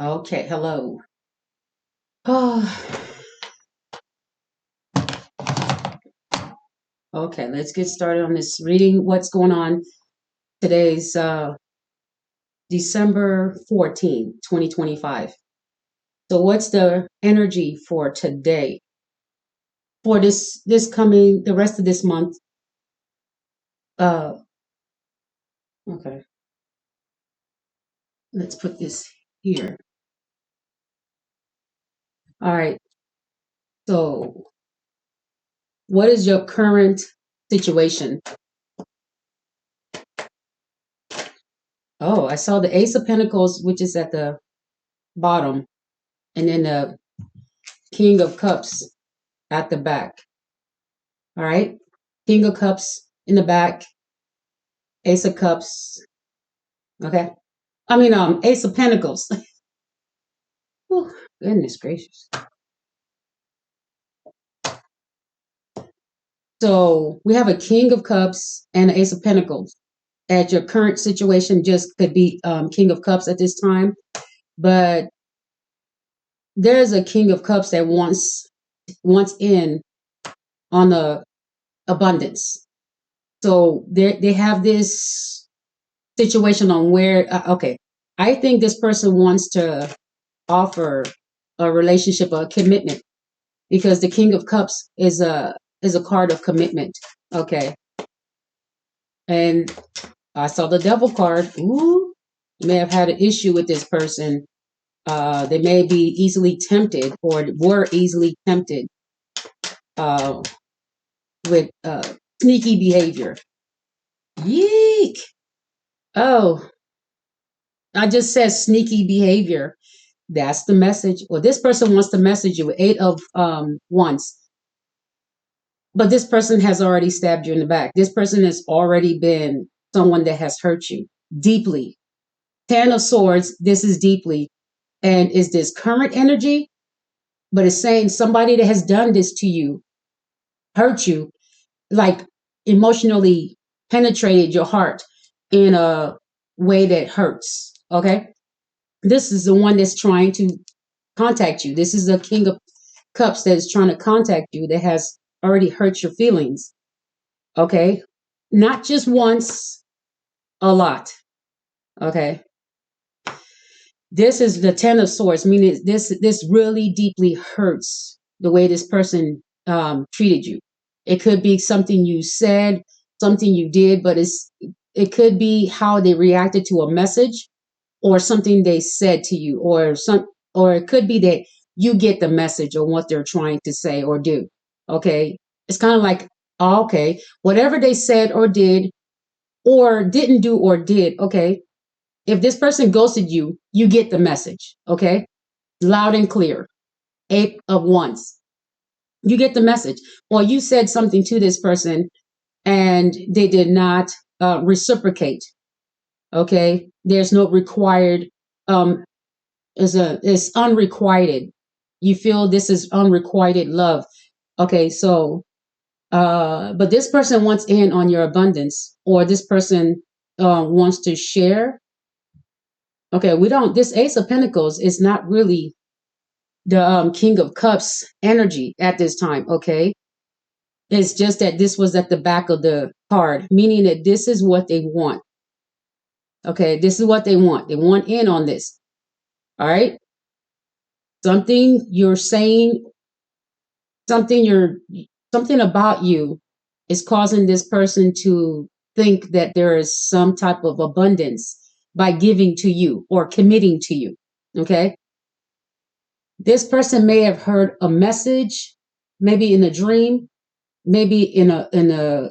Okay, hello. Oh, okay, let's get started on this reading. What's going on? Today's December 14th, 2025. So what's the energy for today? For this coming the rest of this month? Uh okay, let's put this here. All right. So what is your current situation? Oh, I saw the Ace of Pentacles, which is at the bottom, and then the King of Cups at the back. All right. King of Cups in the back, Ace of Cups. Okay. Ace of Pentacles. Oh, goodness gracious. So we have a King of Cups and an Ace of Pentacles. At your current situation, just could be King of Cups at this time, but there's a King of Cups that wants in on the abundance. So they have this situation on where okay, I think this person wants to offer a relationship, a commitment, because the King of Cups is a card of commitment. Okay, and I saw the Devil card. Ooh, you may have had an issue with this person. They may be easily tempted, or were easily tempted uh, with sneaky behavior. Yeek! Oh, I just said sneaky behavior. That's the message. Well, this person wants to message you. Eight of Wands. But this person has already stabbed you in the back. This person has already been someone that has hurt you deeply. Ten of Swords, this is deeply. And is this current energy? But it's saying somebody that has done this to you, hurt you, like emotionally penetrated your heart in a way that hurts. Okay? This is the one that's trying to contact you. This is the King of Cups that is trying to contact you, that has already hurt your feelings. Okay? Not just once, a lot. Okay. This is the Ten of Swords, meaning this really deeply hurts the way this person treated you. It could be something you said, something you did, but it could be how they reacted to a message, or something they said to you, or it could be that you get the message or what they're trying to say or do. Okay. It's kind of like, okay, whatever they said or did or didn't do or did, okay, if this person ghosted you, you get the message, okay? Loud and clear. Eight of Wands. You get the message. Or you said something to this person and they did not reciprocate, okay? There's no required, it's unrequited. You feel this is unrequited love. Okay, so, but this person wants in on your abundance, or this person wants to share. Okay, this Ace of Pentacles is not really the King of Cups energy at this time. Okay, it's just that this was at the back of the card, meaning that this is what they want. Okay, this is what they want. They want in on this. All right, something you're saying, something you're, something about you is causing this person to think that there is some type of abundance by giving to you or committing to you. Okay, this person may have heard a message, maybe in a dream, maybe in a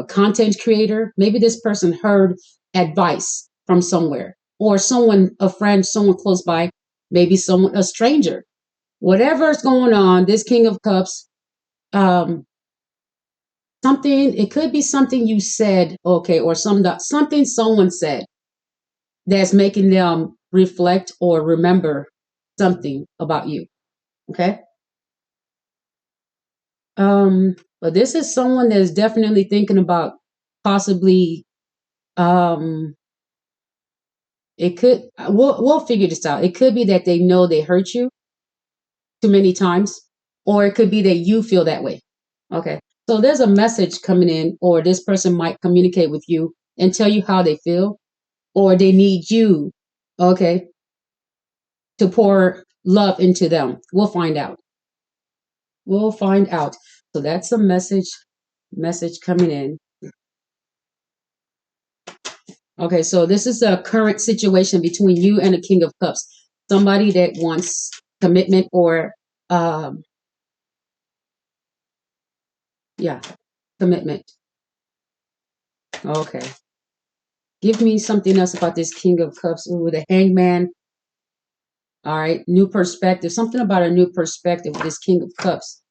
content creator. Maybe this person heard advice from somewhere, or someone, a friend, someone close by, maybe someone, a stranger. Whatever is going on, this King of Cups, um, something, it could be something you said, okay, or something someone said that's making them reflect or remember something about you. Okay. But this is someone that is definitely thinking about possibly um It could, we'll figure this out. It could be that they know they hurt you too many times, or it could be that you feel that way. Okay. So there's a message coming in, or this person might communicate with you and tell you how they feel, or they need you, okay, to pour love into them. We'll find out. We'll find out. So that's a message coming in. Okay, so this is a current situation between you and the King of Cups. Somebody that wants commitment or um yeah, commitment. Okay. Give me something else about this King of Cups. Ooh, the Hangman. All right, new perspective. Something about a new perspective with this King of Cups.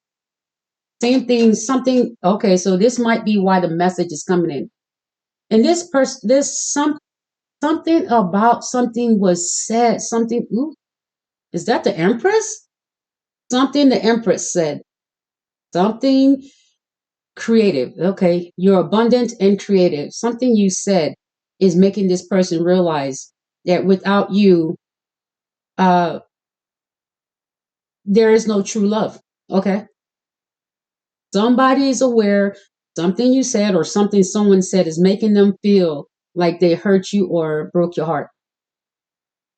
Same thing, something. Okay, so this might be why the message is coming in. And this person, something about something was said. Something. Ooh, is that the Empress? Something the Empress said. Something creative. Okay, you're abundant and creative. Something you said is making this person realize that without you, uh, there is no true love. Okay, somebody is aware something you said or something someone said is making them feel like they hurt you or broke your heart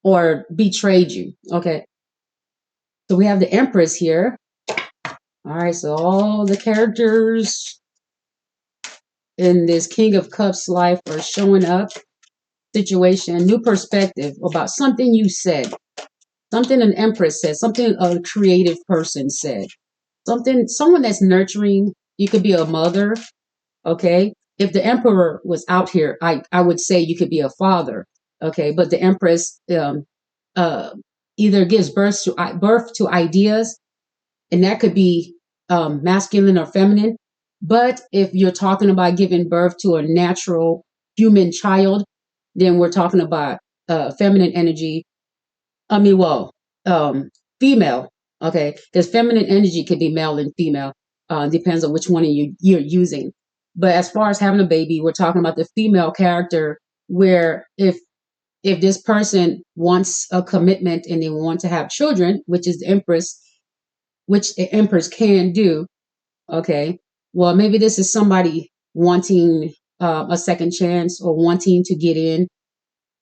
or betrayed you. Okay, so we have the Empress here. All right, so all the characters in this King of Cups life are showing up. Situation, new perspective about something you said, something an Empress said, something a creative person said, something someone that's nurturing. You could be a mother. Okay, if the Emperor was out here, I would say you could be a father. Okay, but the Empress uh, either gives birth to ideas, and that could be masculine or feminine. But if you're talking about giving birth to a natural human child, then we're talking about feminine energy. I mean, well, female. Okay, because feminine energy could be male and female. Depends on which one you're using. But as far as having a baby, we're talking about the female character, where if this person wants a commitment and they want to have children, which is the Empress, which the Empress can do. Okay, well, maybe this is somebody wanting a second chance or wanting to get in,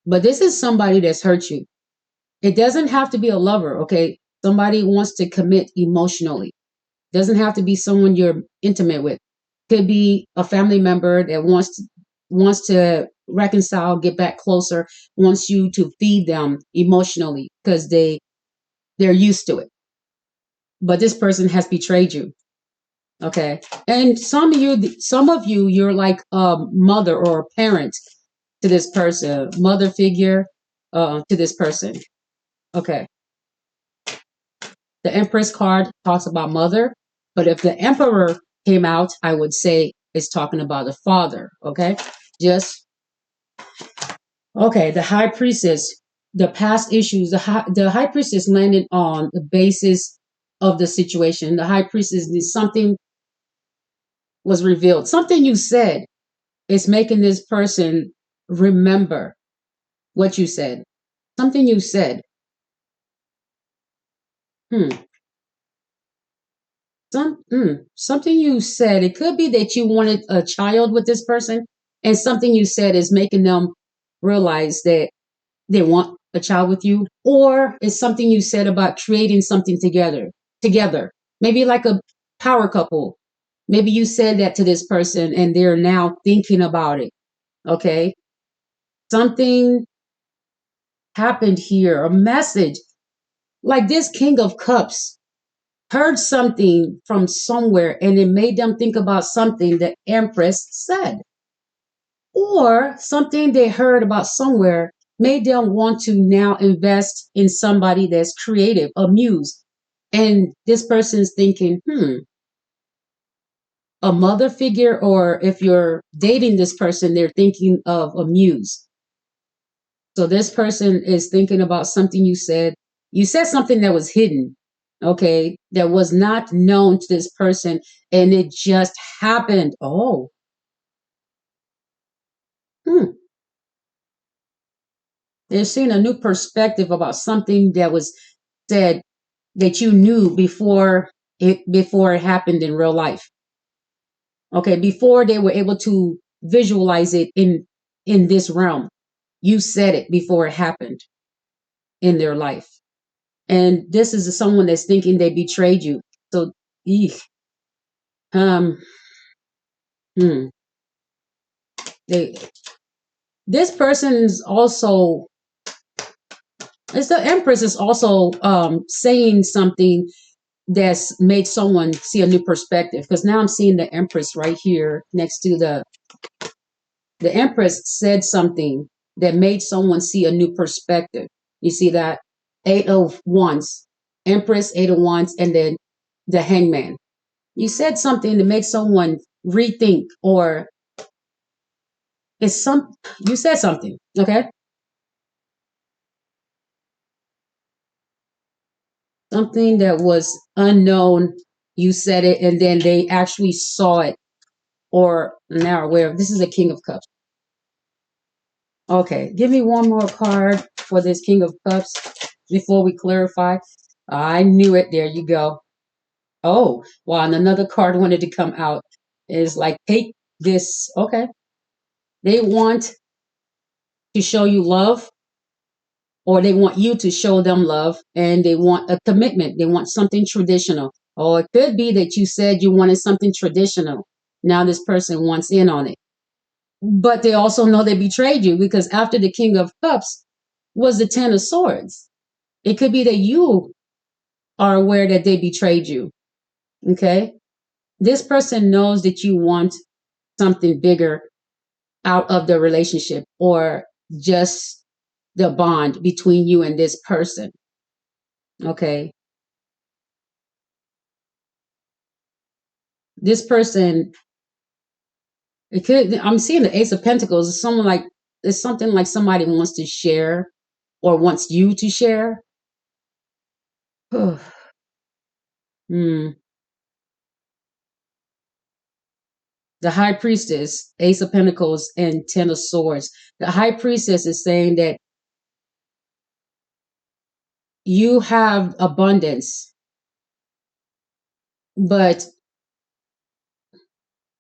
but this is somebody that's hurt you. It doesn't have to be a lover, okay? Somebody wants to commit emotionally. Doesn't have to be someone you're intimate with. Could be a family member that wants to reconcile, get back closer, wants you to feed them emotionally because they're used to it. But this person has betrayed you. Okay. And some of you, you're like a mother or a parent to this person, mother figure to this person. Okay. The Empress card talks about mother, but if the Emperor came out, I would say it's talking about a father. Okay. Just, okay. The High Priestess, the past issues, the High Priestess landed on the basis of the situation. The High Priestess is something was revealed, something you said is making this person remember what you said. Something you said. Hmm. Something you said. It could be that you wanted a child with this person, and something you said is making them realize that they want a child with you, or it's something you said about creating something together. Together, maybe like a power couple. Maybe you said that to this person, and they're now thinking about it. Okay, something happened here. A message like this King of Cups heard something from somewhere and it made them think about something the Empress said, or something they heard about somewhere made them want to now invest in somebody that's creative, a muse. And this person's thinking, a mother figure, or if you're dating this person, they're thinking of a muse. So this person is thinking about something you said. You said something that was hidden, okay, that was not known to this person, and it just happened. Oh, hmm. They're seeing a new perspective about something that was said that you knew before it happened in real life. Okay, before they were able to visualize it in this realm. You said it before it happened in their life. And this is someone that's thinking they betrayed you. So, eek, um, hmm, they this person is also, it's the Empress is also saying something that's made someone see a new perspective, because now I'm seeing the Empress right here next to the Empress said something that made someone see a new perspective. You see that? Eight of Wands, Empress, Eight of Wands, and then the Hangman. You said something to make someone rethink, or it's some, you said something, okay? Something that was unknown. You said it, and then they actually saw it, or now aware of. This is a King of Cups. Okay, give me one more card for this King of Cups before we clarify. I knew it. There you go. Oh, wow. And another card wanted to come out. Is like, take this. Okay. They want to show you love, or they want you to show them love, and they want a commitment. They want something traditional. Or it could be that you said you wanted something traditional. Now this person wants in on it. But they also know they betrayed you, because after the King of Cups was the Ten of Swords. It could be that you are aware that they betrayed you. Okay. This person knows that you want something bigger out of the relationship, or just the bond between you and this person. Okay. This person, it could, I'm seeing the Ace of Pentacles. It's someone like, it's something like somebody wants to share, or wants you to share. Hmm. The High Priestess, Ace of Pentacles, and Ten of Swords. The High Priestess is saying that you have abundance, but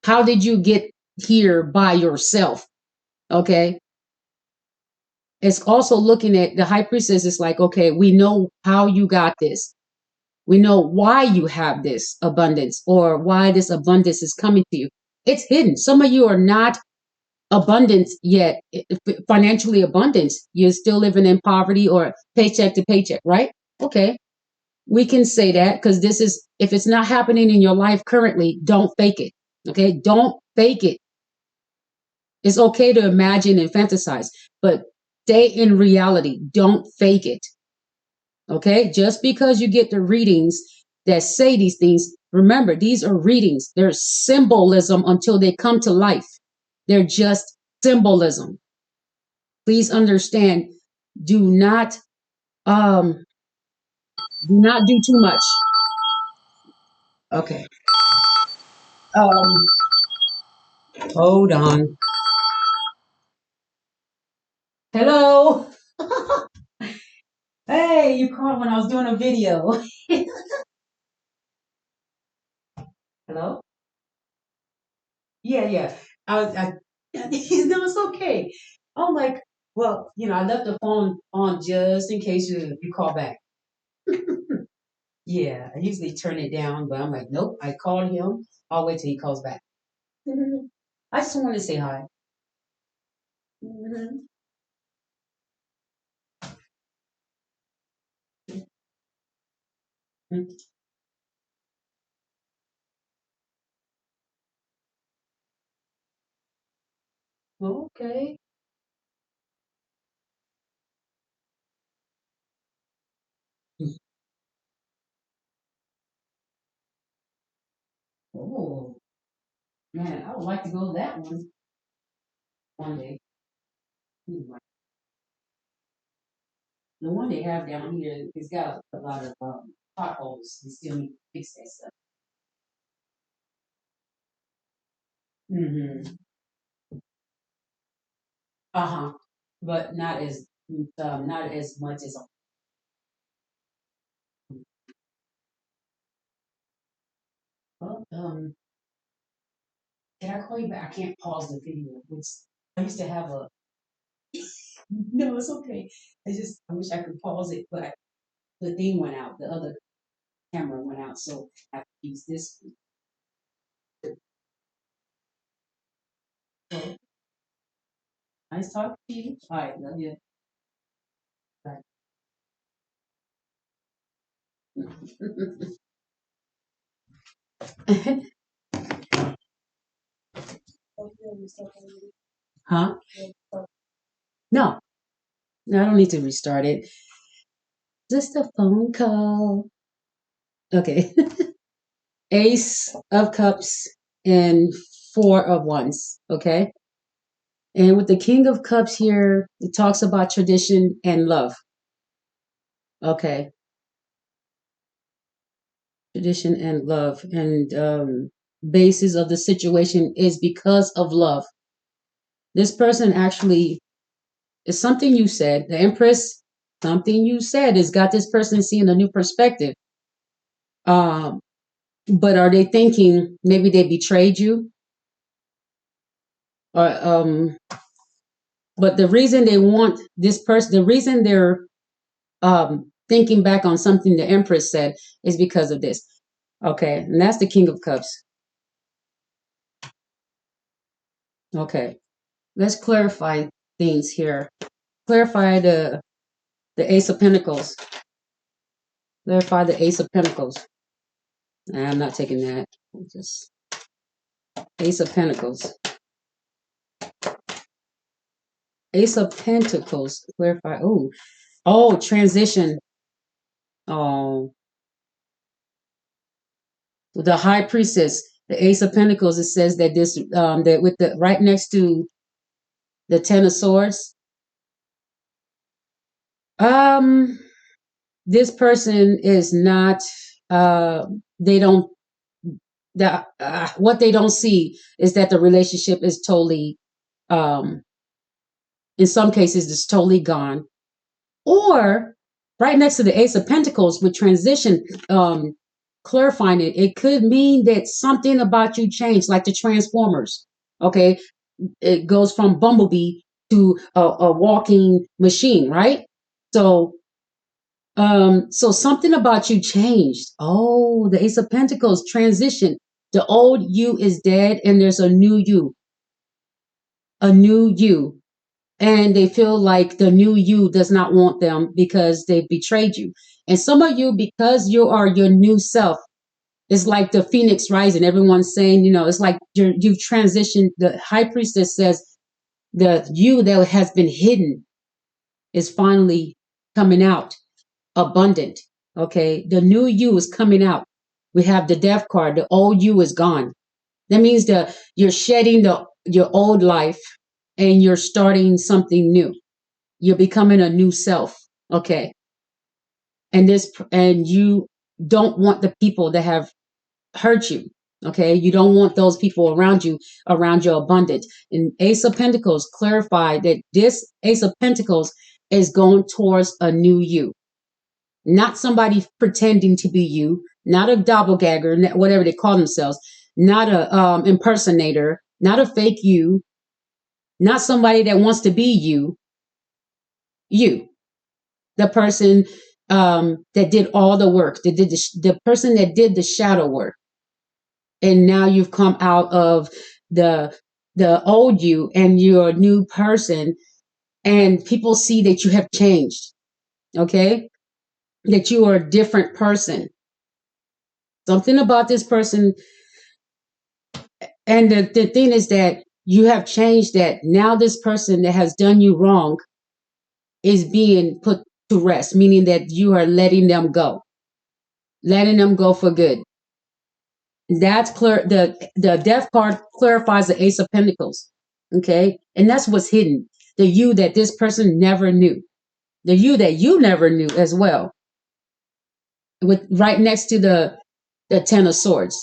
how did you get here by yourself? Okay. It's also looking at the High Priestess. It's like, okay, we know how you got this. We know why you have this abundance, or why this abundance is coming to you. It's hidden. Some of you are not abundant yet, financially abundant. You're still living in poverty, or paycheck to paycheck, right? Okay. We can say that, because this is, if it's not happening in your life currently, don't fake it. Okay. Don't fake it. It's okay to imagine and fantasize, but stay in reality. Don't fake it. Okay. Just because you get the readings that say these things, remember, these are readings. They're symbolism until they come to life. They're just symbolism. Please understand. Do not, um, do not do too much. Okay. Um, hold on. Hello. Hey, you called when I was doing a video. Hello? Yeah, yeah. It's okay. I'm like, well, I left the phone on just in case you call back. Yeah, I usually turn it down, but I'm like, nope, I called him. I'll wait till he calls back. I just want to say hi. Mhm. Okay. Oh, man, I would like to go to that one day. The one they have down here, it's got a lot of potholes. You still need to fix that stuff. Mm-hmm. Uh-huh. But not as Not as much as well, can I call you back? I can't pause the video. I used to have a no, it's okay. I wish I could pause it, but the thing went out. The other camera went out, so I have to use this. So, nice talking to you. All right, love you. Bye. Huh? No, no, I don't need to restart it. Just a phone call. Okay. Ace of Cups and Four of Wands. Okay. And with the King of Cups here, it talks about tradition and love. Okay. Tradition and love. And basis of the situation is because of love. This person actually is something you said. The Empress, something you said has got this person seeing a new perspective. Um, but are they thinking maybe they betrayed you? Or but the reason they want this person, the reason they're thinking back on something the Empress said is because of this. Okay, and that's the King of Cups. Okay, let's clarify things here. Clarify the Ace of Pentacles. Clarify the Ace of Pentacles. Nah, I'm not taking that. Just Ace of Pentacles. Ace of Pentacles. Clarify. Oh, transition. Oh, the High Priestess. The Ace of Pentacles. It says that this that with the right next to the Ten of Swords. Um, this person is not. They don't. What they don't see is that the relationship is totally. In some cases, it's totally gone. Or right next to the Ace of Pentacles with transition, clarifying it, it could mean that something about you changed, like the Transformers. Okay, it goes from Bumblebee to a walking machine, right? So, so something about you changed. Oh, the Ace of Pentacles transition. The old you is dead, and there's a new you, and they feel like the new you does not want them because they betrayed you. And some of you, because you are your new self, it's like the phoenix rising. Everyone's saying, it's like you've transitioned. The high priestess says the you that has been hidden is finally coming out abundant. Okay, the new you is coming out. We have the death card. The old you is gone. That means that you're shedding your old life and you're starting something new. You're becoming a new self. Okay, and you don't want the people that have hurt you. Okay, you don't want those people around your abundance. And Ace of Pentacles clarify that this Ace of Pentacles is going towards a new you, not somebody pretending to be you, not a doppelganger, whatever they call themselves, not a impersonator, not a fake you, not somebody that wants to be you. You, the person that did all the work, that did the person that did the shadow work, and now you've come out of the old you and you're a new person, and people see that you have changed. Okay, that you are a different person. Something about this person, and the thing is that you have changed. That now this person that has done you wrong is being put to rest, meaning that you are letting them go for good. That's clear. The death card clarifies the Ace of Pentacles. Okay, and that's what's hidden. The you that this person never knew. The you that you never knew as well. With right next to the Ten of Swords,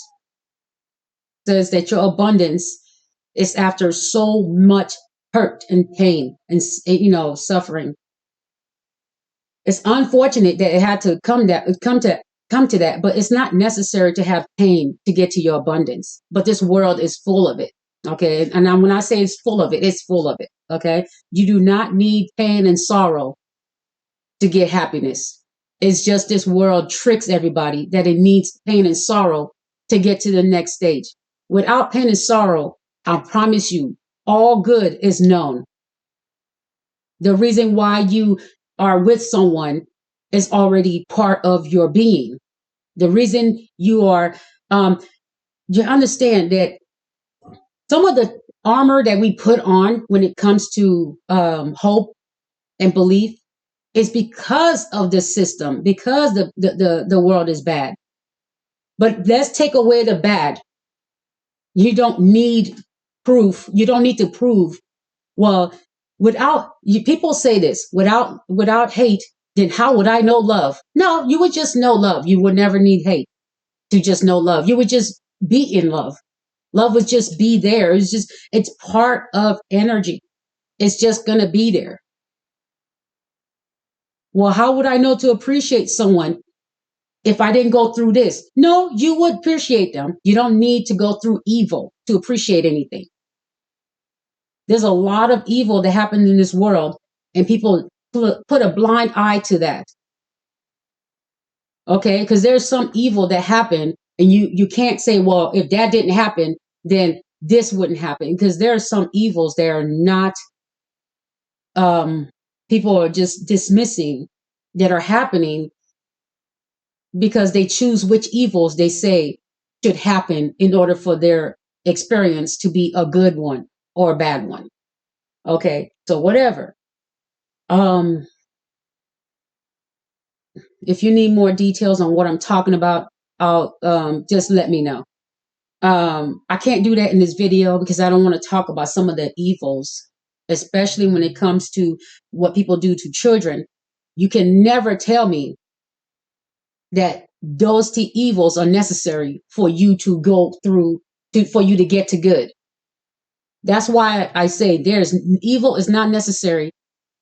says that your abundance is after so much hurt and pain and suffering. It's unfortunate that it had to come to that, but it's not necessary to have pain to get to your abundance. But this world is full of it. Okay. And when I say it's full of it, it's full of it. Okay. You do not need pain and sorrow to get happiness. It's just this world tricks everybody that it needs pain and sorrow to get to the next stage. Without pain and sorrow, I promise you, all good is known. The reason why you are with someone is already part of your being. The reason you are, you understand that some of the armor that we put on when it comes to hope and belief is because of the system, because the world is bad. But let's take away the bad. You don't need proof. You don't need to prove. Well, people say this, without hate, then how would I know love? No, you would just know love. You would never need hate to just know love. You would just be in love. Love would just be there. It's part of energy. It's just going to be there. Well, how would I know to appreciate someone if I didn't go through this? No, you would appreciate them. You don't need to go through evil to appreciate anything. There's a lot of evil that happens in this world, and people put a blind eye to that. Okay, because there's some evil that happened, and you can't say, well, if that didn't happen, then this wouldn't happen. Because there are some evils that are not, people are just dismissing, that are happening because they choose which evils they say should happen in order for their experience to be a good one or a bad one. Okay, so whatever. If you need more details on what I'm talking about, I'll just let me know. I can't do that in this video because I don't want to talk about some of the evils, especially when it comes to what people do to children. You can never tell me that those evils are necessary for you to go through, for you to get to good. That's why I say evil is not necessary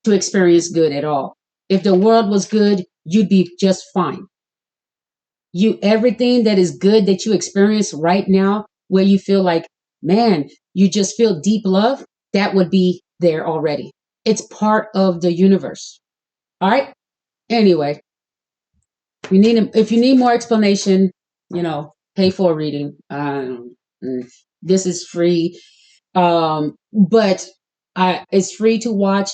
to experience good at all. If the world was good, you'd be just fine. Everything that is good that you experience right now, where you feel like, man, you just feel deep love, that would be there already. It's part of the universe. All right. Anyway, if you need more explanation, pay for a reading. This is free. But it's free to watch,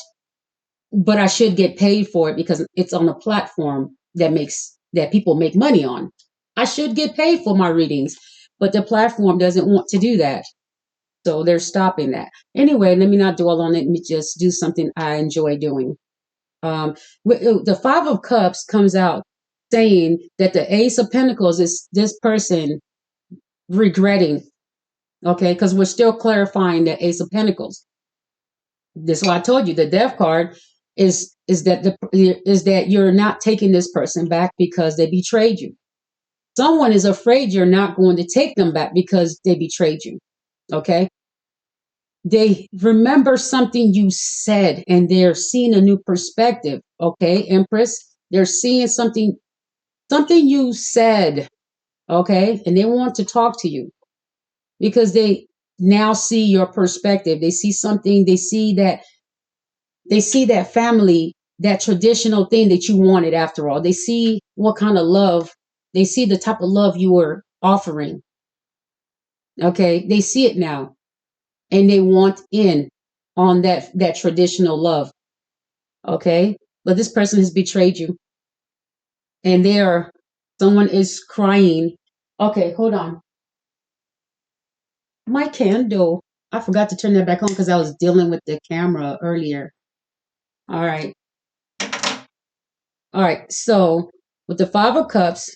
but I should get paid for it because it's on a platform that people make money on. I should get paid for my readings, but the platform doesn't want to do that. So they're stopping that. Anyway, let me not dwell on it. Let me just do something I enjoy doing. The Five of Cups comes out saying that the Ace of Pentacles is this person regretting. Okay, because we're still clarifying the Ace of Pentacles. This is why I told you the Death card is that you're not taking this person back because they betrayed you. Someone is afraid you're not going to take them back because they betrayed you. Okay. They remember something you said and they're seeing a new perspective. Okay, Empress. They're seeing something you said. Okay. And they want to talk to you because they now see your perspective. They see something, they see that family, that traditional thing that you wanted after all. They see what kind of love, they see the type of love you were offering. Okay. They see it now and they want in on that traditional love. Okay. But this person has betrayed you and someone is crying. Okay. Hold on. My candle. I forgot to turn that back on because I was dealing with the camera earlier. All right. All right. So with the Five of Cups,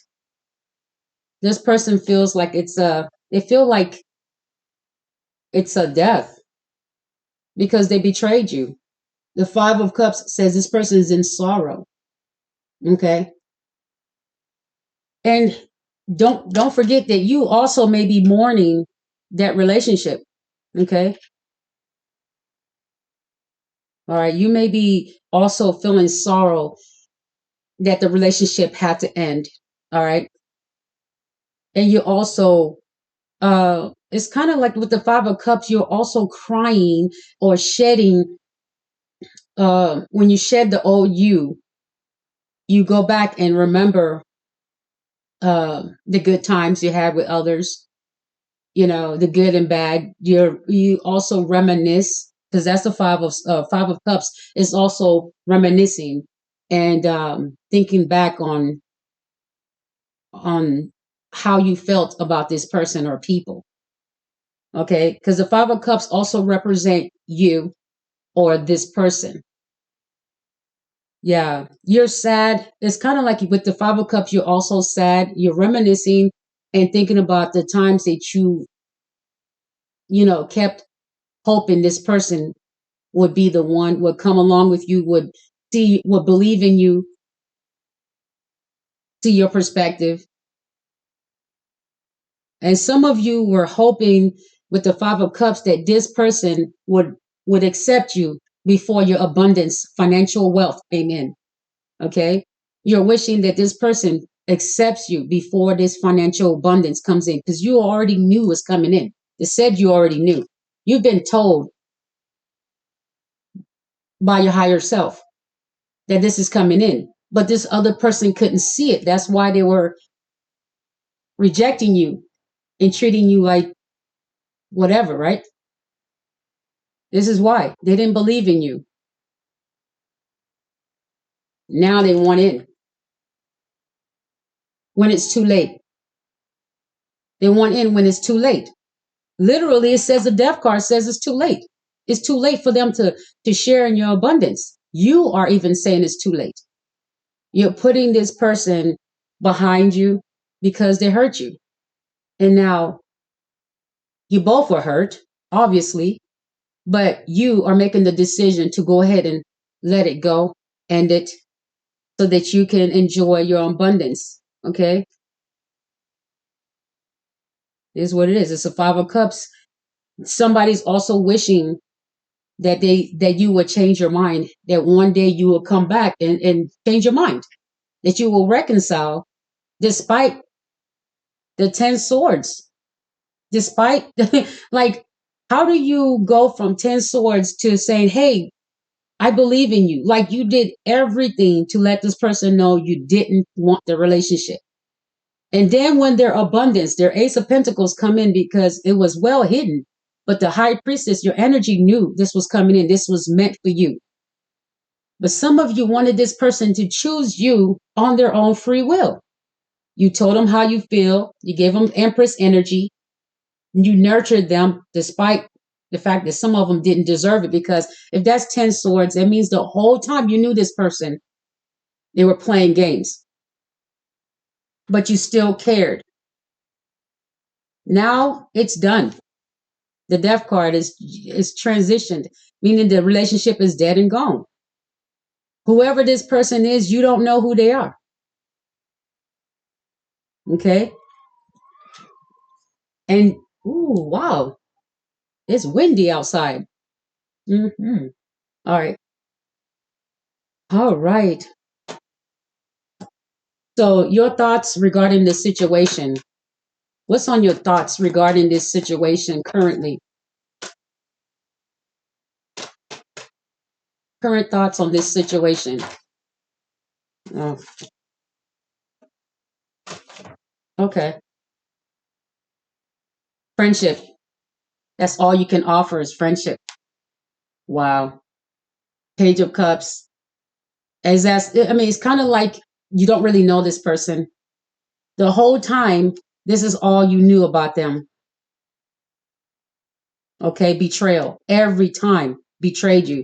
this person feels like they feel like it's a death because they betrayed you. The Five of Cups says this person is in sorrow. Okay. And don't forget that you also may be mourning that relationship. Okay. All right. You may be also feeling sorrow that the relationship had to end. All right. And you also, it's kind of like with the Five of Cups, you're also crying or shedding. When you shed the old you go back and remember the good times you had with others, the good and bad. You also reminisce, because that's the Five of Cups is also reminiscing and thinking back on how you felt about this person or people. Okay, because the Five of Cups also represent you or this person. Yeah, you're sad. It's kind of like with the Five of Cups, you're also sad. You're reminiscing and thinking about the times that kept hoping this person would be the one, would come along with you, would believe in you, see your perspective. And some of you were hoping with the Five of Cups that this person would accept you before your abundance, financial wealth came in. Okay? You're wishing that this person accepts you before this financial abundance comes in, because you already knew was coming in. It said you already knew. You've been told by your higher self that this is coming in. But this other person couldn't see it. That's why they were rejecting you and treating you like whatever, right? This is why they didn't believe in you. Now they want in when it's too late. They want in when it's too late. Literally, it says the death card says it's too late. It's too late for them to share in your abundance. You are even saying it's too late. You're putting this person behind you because they hurt you. And now you both were hurt, obviously, but you are making the decision to go ahead and let it go, end it, so that you can enjoy your abundance. Okay? It is what it is. It's a Five of Cups. Somebody's also wishing that you would change your mind, that one day you will come back and change your mind, that you will reconcile despite the 10 swords, despite like, how do you go from 10 swords to saying, hey, I believe in you? Like, you did everything to let this person know you didn't want the relationship. And then when their abundance, their Ace of Pentacles come in because it was well hidden. But the High Priestess, your energy knew this was coming in. This was meant for you. But some of you wanted this person to choose you on their own free will. You told them how you feel. You gave them Empress energy. You nurtured them despite the fact that some of them didn't deserve it. Because if that's 10 swords, that means the whole time you knew this person, they were playing games. But you still cared. Now it's done. The death card is transitioned, meaning the relationship is dead and gone. Whoever this person is, you don't know who they are. Okay? And, ooh, wow, it's windy outside. Mm-hmm. All right. All right. So, your thoughts regarding this situation. What's on your thoughts regarding this situation currently? Current thoughts on this situation. Oh, okay. Friendship. That's all you can offer is friendship. Wow. Page of Cups. It's kind of like you don't really know this person. The whole time, this is all you knew about them. Okay, betrayal. Every time betrayed you.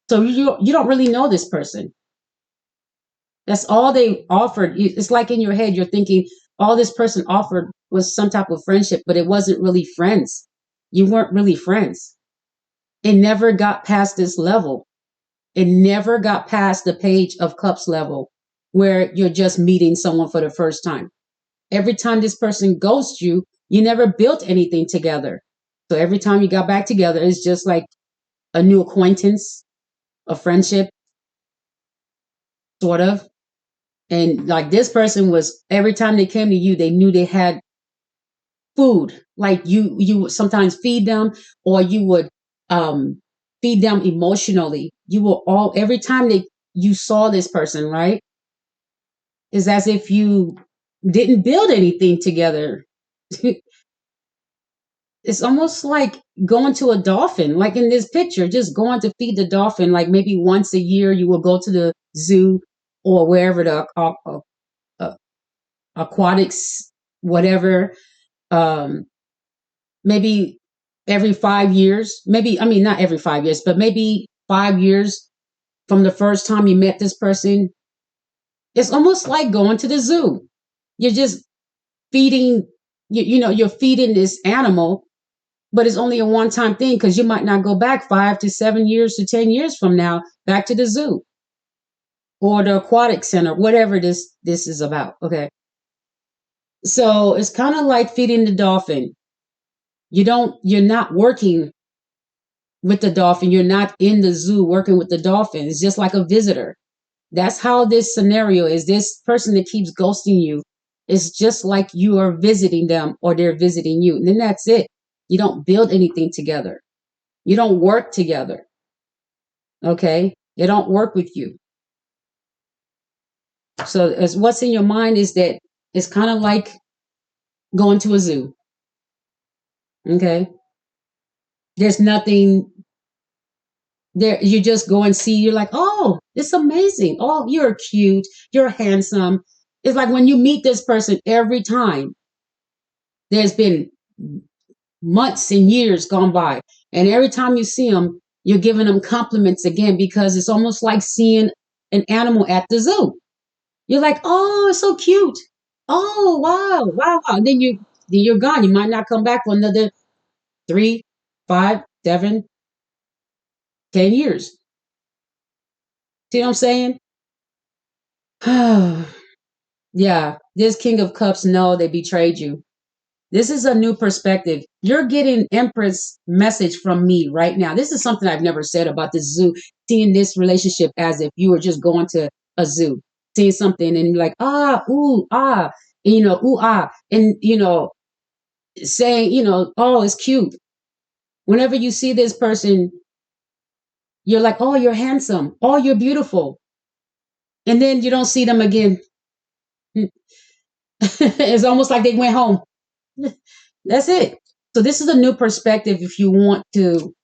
So you don't really know this person. That's all they offered. It's like in your head, you're thinking all this person offered was some type of friendship, but it wasn't really friends. You weren't really friends. It never got past this level. It never got past the Page of Cups level where you're just meeting someone for the first time. Every time this person ghosts you, you never built anything together. So every time you got back together, it's just like a new acquaintance, a friendship, sort of. And like this person was, every time they came to you, they knew they had food. Like you would sometimes feed them, or you would um, feed them emotionally. You will all every time that you saw this person, right? It's as if you didn't build anything together. It's almost like going to a dolphin, like in this picture, just going to feed the dolphin. Like maybe once a year, you will go to the zoo or wherever the uh, aquatics, whatever. Um, maybe every 5 years, maybe, I mean, not every 5 years, but maybe 5 years from the first time you met this person. It's almost like going to the zoo. You're just feeding, you're feeding this animal, but it's only a one time thing because you might not go back 5 to 7 years to 10 years from now back to the zoo or the aquatic center, whatever this is about. Okay. So it's kind of like feeding the dolphin. You're not working with the dolphin. You're not in the zoo working with the dolphin. It's just like a visitor. That's how this scenario is. This person that keeps ghosting you is just like you are visiting them or they're visiting you. And then that's it. You don't build anything together. You don't work together. Okay. They don't work with you. So as what's in your mind is that it's kind of like going to a zoo. Okay. There's nothing there. You just go and see, you're like, oh, it's amazing. Oh, you're cute. You're handsome. It's like when you meet this person every time, there's been months and years gone by. And every time you see them, you're giving them compliments again because it's almost like seeing an animal at the zoo. You're like, oh, it's so cute. Oh, wow, wow, wow. Then you're gone. You might not come back for another 3, 5, 7, 10 years. See what I'm saying? Yeah, this King of Cups know they betrayed you. This is a new perspective. You're getting Empress message from me right now. This is something I've never said about the zoo, seeing this relationship as if you were just going to a zoo, seeing something and you're like, ah, ooh, ah, and, ooh, ah, and, saying, oh, it's cute. Whenever you see this person, you're like, oh, you're handsome. Oh, you're beautiful. And then you don't see them again. It's almost like they went home. That's it. So this is a new perspective if you want to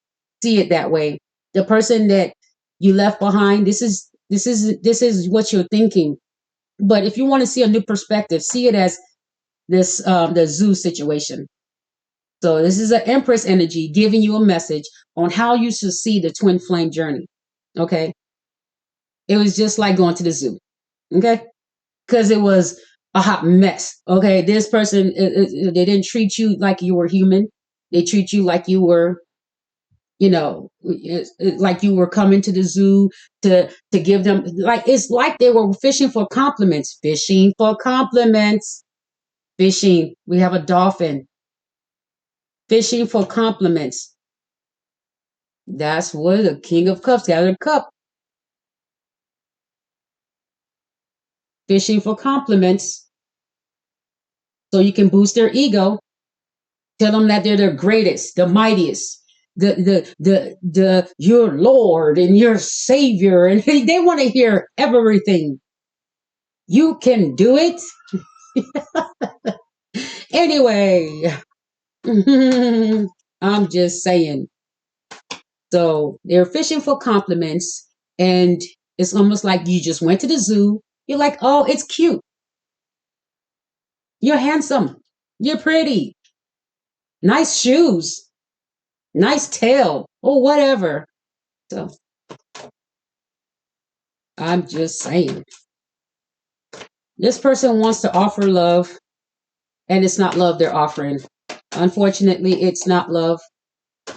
see it that way. The person that you left behind, this is what you're thinking. But if you want to see a new perspective, see it as this the zoo situation. So this is an Empress energy giving you a message on how you should see the twin flame journey. Okay. It was just like going to the zoo. Okay. Because it was a hot mess. Okay. This person, they didn't treat you like you were human. They treat you like you were, like you were coming to the zoo to give them, like, it's like they were fishing for compliments, fishing for compliments, fishing. We have a dolphin fishing for compliments. That's what the King of Cups got a cup, fishing for compliments so you can boost their ego. Tell them that they're the greatest, the mightiest, the your Lord and your Savior, and they want to hear everything. You can do it. Anyway, I'm just saying. So they're fishing for compliments, and it's almost like you just went to the zoo. You're like, oh, it's cute. You're handsome. You're pretty. Nice shoes. Nice tail. Or whatever. So I'm just saying. This person wants to offer love, and it's not love they're offering. Unfortunately, it's not love.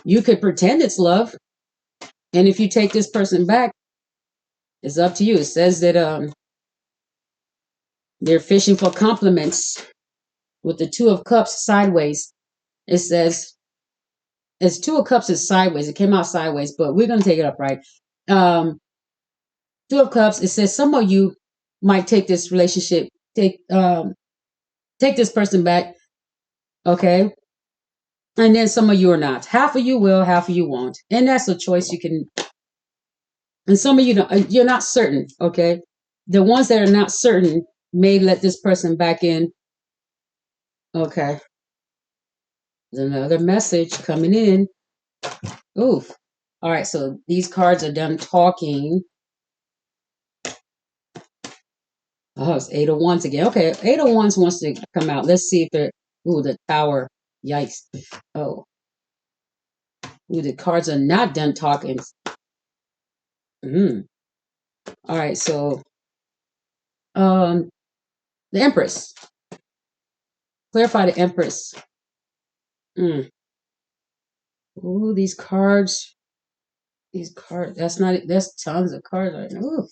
You could pretend it's love. And if you take this person back, it's up to you. It says that they're fishing for compliments with the Two of Cups sideways. It says it's Two of Cups is sideways. It came out sideways, but we're gonna take it up right. Um, Two of Cups. It says some of you. might take this relationship, take this person back, okay? And then some of you are not. Half of you will, half of you won't. And that's a choice you can. And some of you don't, you're not certain, okay? The ones that are not certain may let this person back in. Okay. There's another message coming in. Oof. All right, so these cards are done talking. Oh, it's Eight of Wands again. Okay, Eight of Wands wants to come out. Let's see if they're. Ooh, the Tower. Yikes. Oh. Ooh, the cards are not done talking. All right, so the Empress. Clarify the Empress. Ooh, these cards. These cards. That's tons of cards right now. Ooh,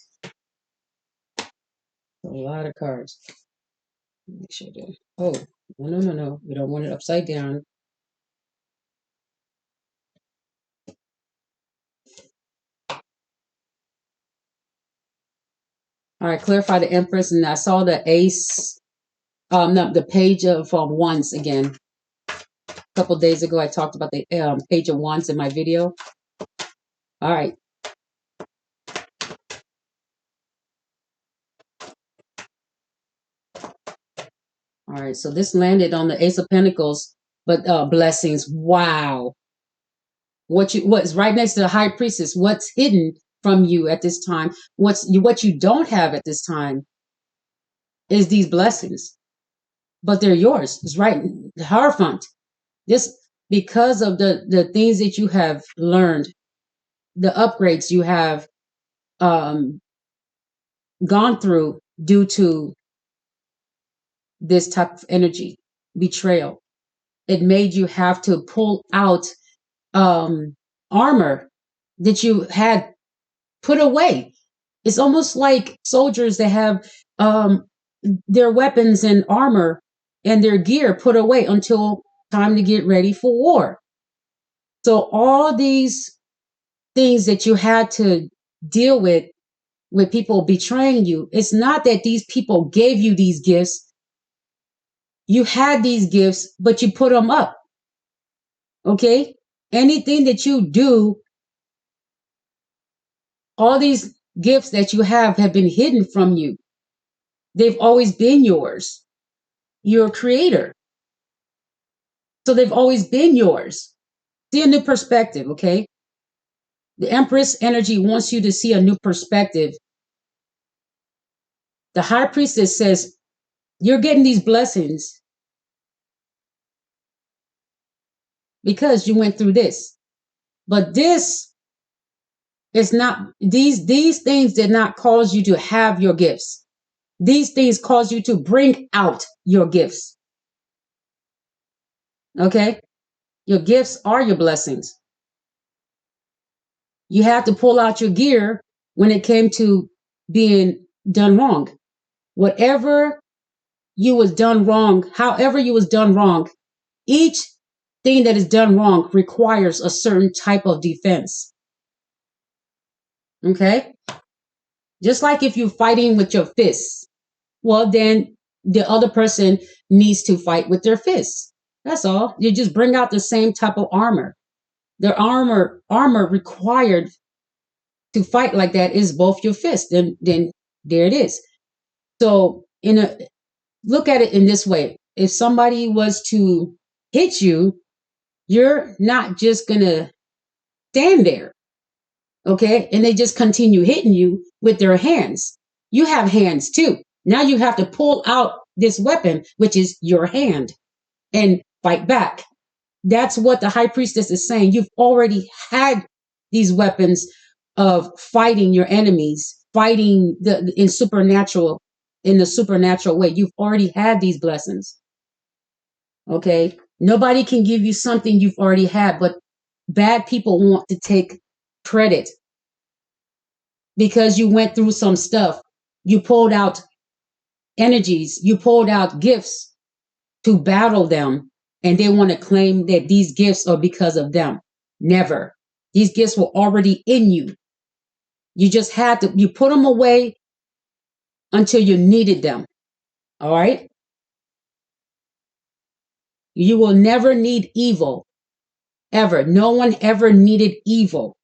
a lot of cards. Make sure that. Oh, no. We don't want it upside down. All right, clarify the Empress, and I saw the Ace. No, the Page of Wands again. A couple days ago, I talked about the Page of Wands in my video. All right. All right, so this landed on the Ace of Pentacles, but blessings. Wow. What's right next to the High Priestess? What's hidden from you at this time? What you don't have at this time is these blessings, but they're yours. It's right, the Hierophant. This because of the things that you have learned, the upgrades you have um, gone through due to this type of energy, betrayal. It made you have to pull out armor that you had put away. It's almost like soldiers that have their weapons and armor and their gear put away until time to get ready for war. So all these things that you had to deal with people betraying you, it's not that these people gave you these gifts. You had these gifts, but you put them up. Okay? Anything that you do, all these gifts that you have been hidden from you. They've always been yours. You're a creator. So they've always been yours. See a new perspective, okay? The Empress energy wants you to see a new perspective. The High Priestess says, you're getting these blessings because you went through this. But this is not, these things did not cause you to have your gifts. These things cause you to bring out your gifts. Okay? Your gifts are your blessings. You had to pull out your gear when it came to being done wrong. Whatever you was done wrong, however you was done wrong, each thing that is done wrong requires a certain type of defense. Okay? Just like if you're fighting with your fists, well, then the other person needs to fight with their fists. That's all. You just bring out the same type of armor. The armor required to fight like that is both your fists. Then there it is. So look at it in this way. If somebody was to hit you, you're not just gonna stand there, okay? And they just continue hitting you with their hands. You have hands too. Now you have to pull out this weapon, which is your hand, and fight back. That's what the High Priestess is saying. You've already had these weapons of fighting your enemies, fighting in the supernatural way. You've already had these blessings. Okay? Nobody can give you something you've already had, but bad people want to take credit because you went through some stuff. You pulled out energies, you pulled out gifts to battle them, and they want to claim that these gifts are because of them. Never. These gifts were already in you. You just had to, you put them away until you needed them. All right. You will never need evil, ever. No one ever needed evil.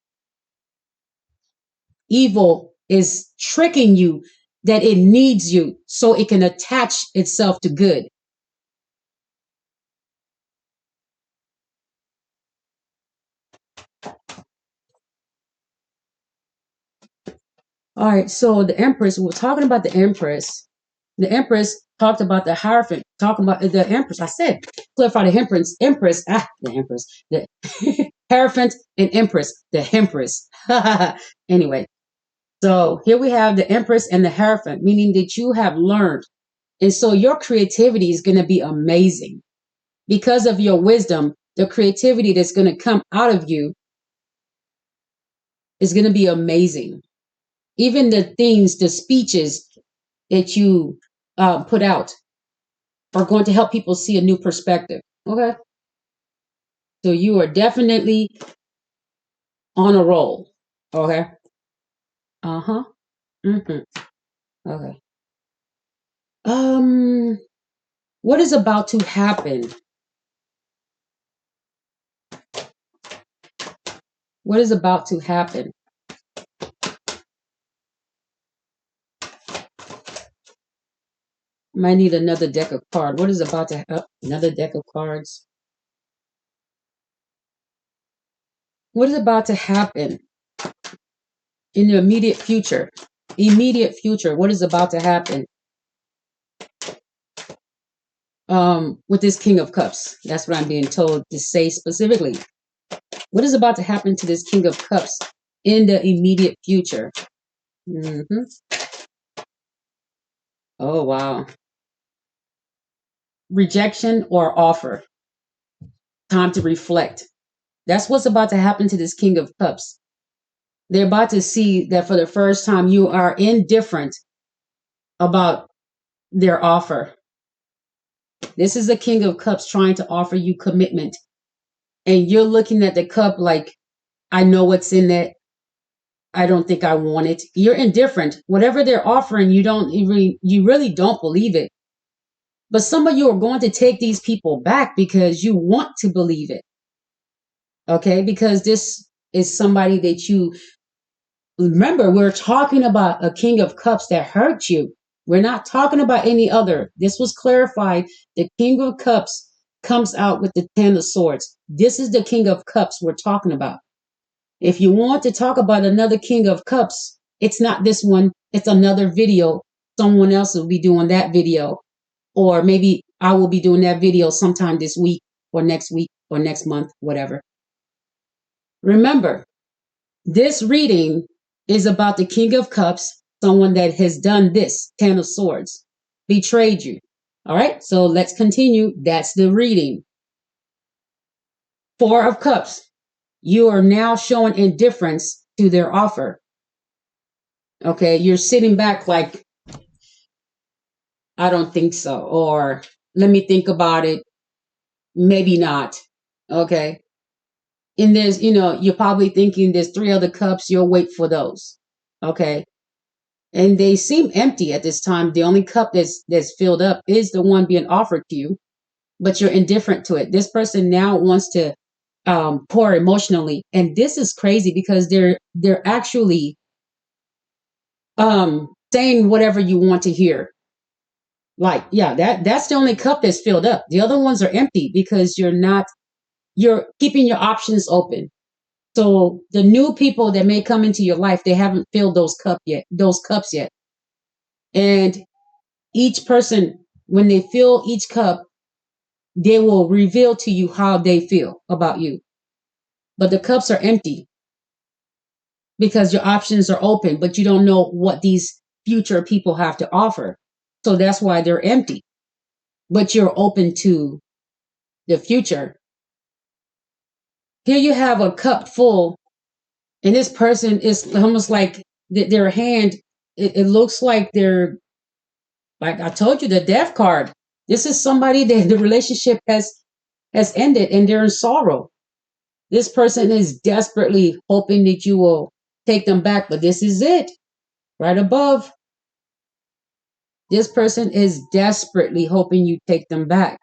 Evil is tricking you that it needs you so it can attach itself to good. All right, so the Empress, we were talking about the Empress. The Empress talked about the Hierophant, talking about the Empress. I said, clarify the the Empress, the Hierophant and Empress, the Empress. Anyway, so here we have the Empress and the Hierophant, meaning that you have learned. And so your creativity is going to be amazing because of your wisdom. The creativity that's going to come out of you is going to be amazing. Even the things, the speeches that you put out are going to help people see a new perspective. Okay. So you are definitely on a roll. Okay. Uh huh. Mm-hmm. Okay. Um, what is about to happen? What is about to happen? Might need another deck of cards. What is about to another deck of cards? What is about to happen in the immediate future? Immediate future. What is about to happen? With this King of Cups. That's what I'm being told to say specifically. What is about to happen to this King of Cups in the immediate future? Mm-hmm. Oh, wow. Rejection or offer. Time to reflect. That's what's about to happen to this King of Cups. They're about to see that for the first time you are indifferent about their offer. This is the King of Cups trying to offer you commitment. And you're looking at the cup like, I know what's in it. I don't think I want it. You're indifferent. Whatever they're offering, you really don't believe it. But some of you are going to take these people back because you want to believe it. Okay? Because this is somebody that you remember, we're talking about a King of Cups that hurt you. We're not talking about any other. This was clarified. The King of Cups comes out with the Ten of Swords. This is the King of Cups we're talking about. If you want to talk about another King of Cups, it's not this one. It's another video. Someone else will be doing that video. Or maybe I will be doing that video sometime this week or next month, whatever. Remember, this reading is about the King of Cups, someone that has done this, Ten of Swords, betrayed you. All right, so let's continue. That's the reading. Four of Cups. You are now showing indifference to their offer. Okay, you're sitting back like, I don't think so, or let me think about it. Maybe not. Okay. And there's, you're probably thinking there's three other cups, you'll wait for those. Okay. And they seem empty at this time. The only cup that's filled up is the one being offered to you, but you're indifferent to it. This person now wants to pour emotionally, and this is crazy because they're actually saying whatever you want to hear. Like, yeah, that's the only cup that's filled up. The other ones are empty because you're keeping your options open. So the new people that may come into your life, they haven't filled those cups yet. And each person, when they fill each cup, they will reveal to you how they feel about you. But the cups are empty because your options are open, but you don't know what these future people have to offer. So that's why they're empty. But you're open to the future. Here you have a cup full, and this person is almost like their hand, it looks like they're, like I told you, the death card. This is somebody that the relationship has ended and they're in sorrow. This person is desperately hoping that you will take them back, but this is it. Right above, This person is desperately hoping you take them back.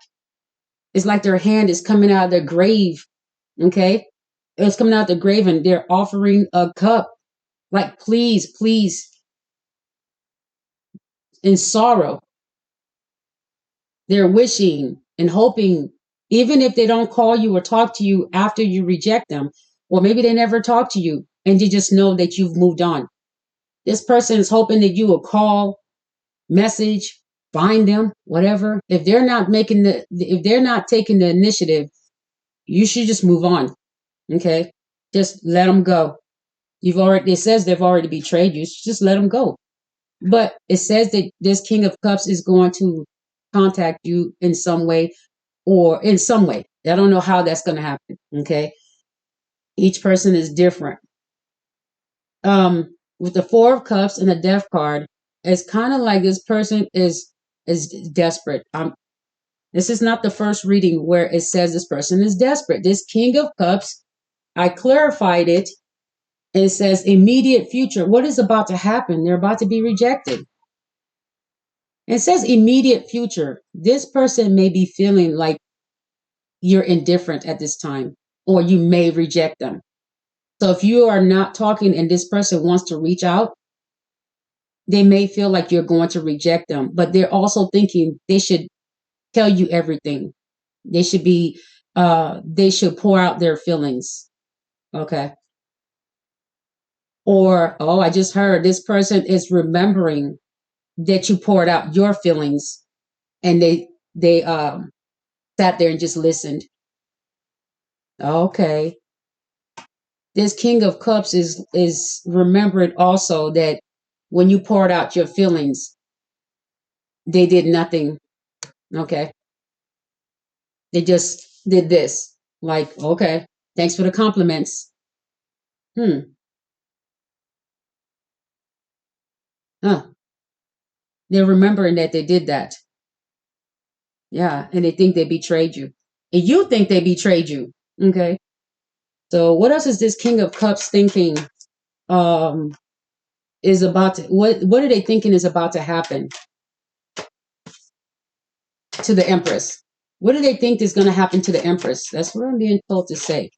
It's like their hand is coming out of their grave. Okay. It's coming out of the grave and they're offering a cup. Like, please, please, in sorrow. They're wishing and hoping, even if they don't call you or talk to you after you reject them, or maybe they never talk to you and you just know that you've moved on. This person is hoping that you will call, message, find them, whatever. If they're not taking the initiative, you should just move on. Okay. Just let them go. It says they've already betrayed you. So just let them go. But it says that this King of Cups is going to contact you in some way or in some way. I don't know how that's going to happen. Okay. Each person is different. With the Four of Cups and the Death card, it's kind of like this person is desperate. This is not the first reading where it says this person is desperate. This King of Cups, I clarified it. It says immediate future. What is about to happen? They're about to be rejected. It says immediate future. This person may be feeling like you're indifferent at this time, or you may reject them. So if you are not talking and this person wants to reach out, they may feel like you're going to reject them, but they're also thinking they should tell you everything. They should pour out their feelings. Okay. Or, oh, I just heard this person is remembering that you poured out your feelings and they sat there and just listened. Okay. This King of Cups is remembered also that when you poured out your feelings, they did nothing. Okay. They just did this. Like, okay, thanks for the compliments. Hmm. Huh. They're remembering that they did that. Yeah. And they think they betrayed you. And you think they betrayed you. Okay. So what else is this King of Cups thinking um is about to what are they thinking is about to happen to the Empress? What do they think is going to happen to the Empress? That's what I'm being told to say.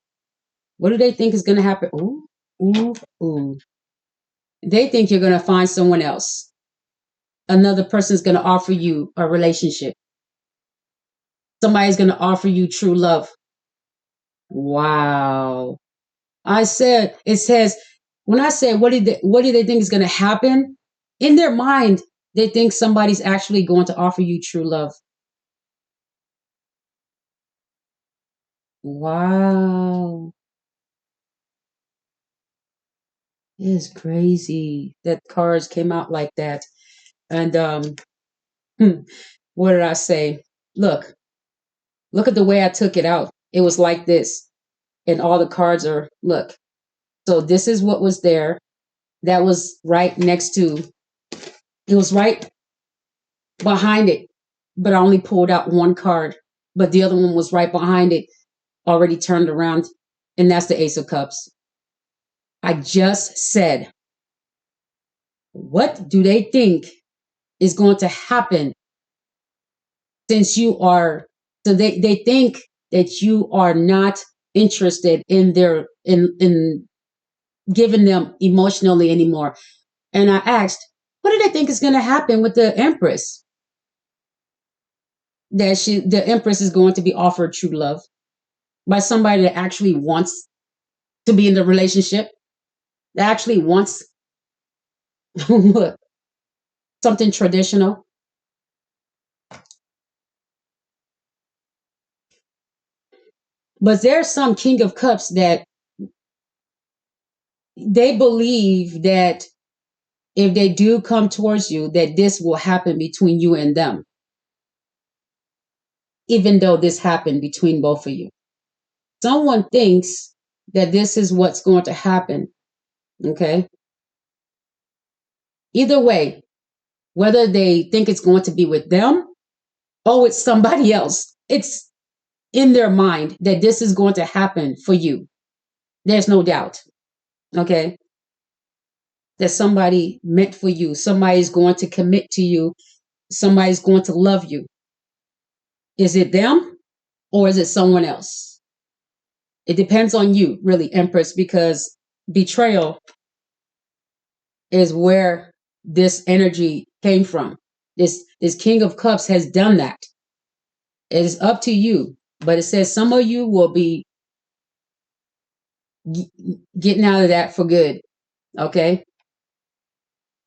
What do they think is going to happen? Ooh, ooh, ooh. They think you're going to find someone else. Another person's going to offer you a relationship. Somebody's going to offer you true love. Wow. It says, when I said, what do they think is going to happen? In their mind, they think somebody's actually going to offer you true love. Wow. It's crazy that cards came out like that. And what did I say? Look, look at the way I took it out. It was like this. And all the cards are, look. So this is what was there. That was right next to, it was right behind it. But I only pulled out one card. But the other one was right behind it, already turned around. And that's the Ace of Cups. I just said, what do they think is going to happen since you are, so they think that you are not interested in in giving them emotionally anymore. And I asked, what do they think is going to happen with the Empress? The Empress is going to be offered true love by somebody that actually wants to be in the relationship, that actually wants something traditional. But there's some King of Cups that they believe that if they do come towards you, that this will happen between you and them, even though this happened between both of you. Someone thinks that this is what's going to happen. Okay. Either way, whether they think it's going to be with them or with somebody else, it's in their mind that this is going to happen for you. There's no doubt. Okay. That somebody meant for you, somebody's going to commit to you somebody's going to love you. Is it them or is it someone else? It depends on you, really, Empress, because betrayal is where this energy came from. This King of Cups has done that. It is up to you, but it says some of you will be getting out of that for good. Okay,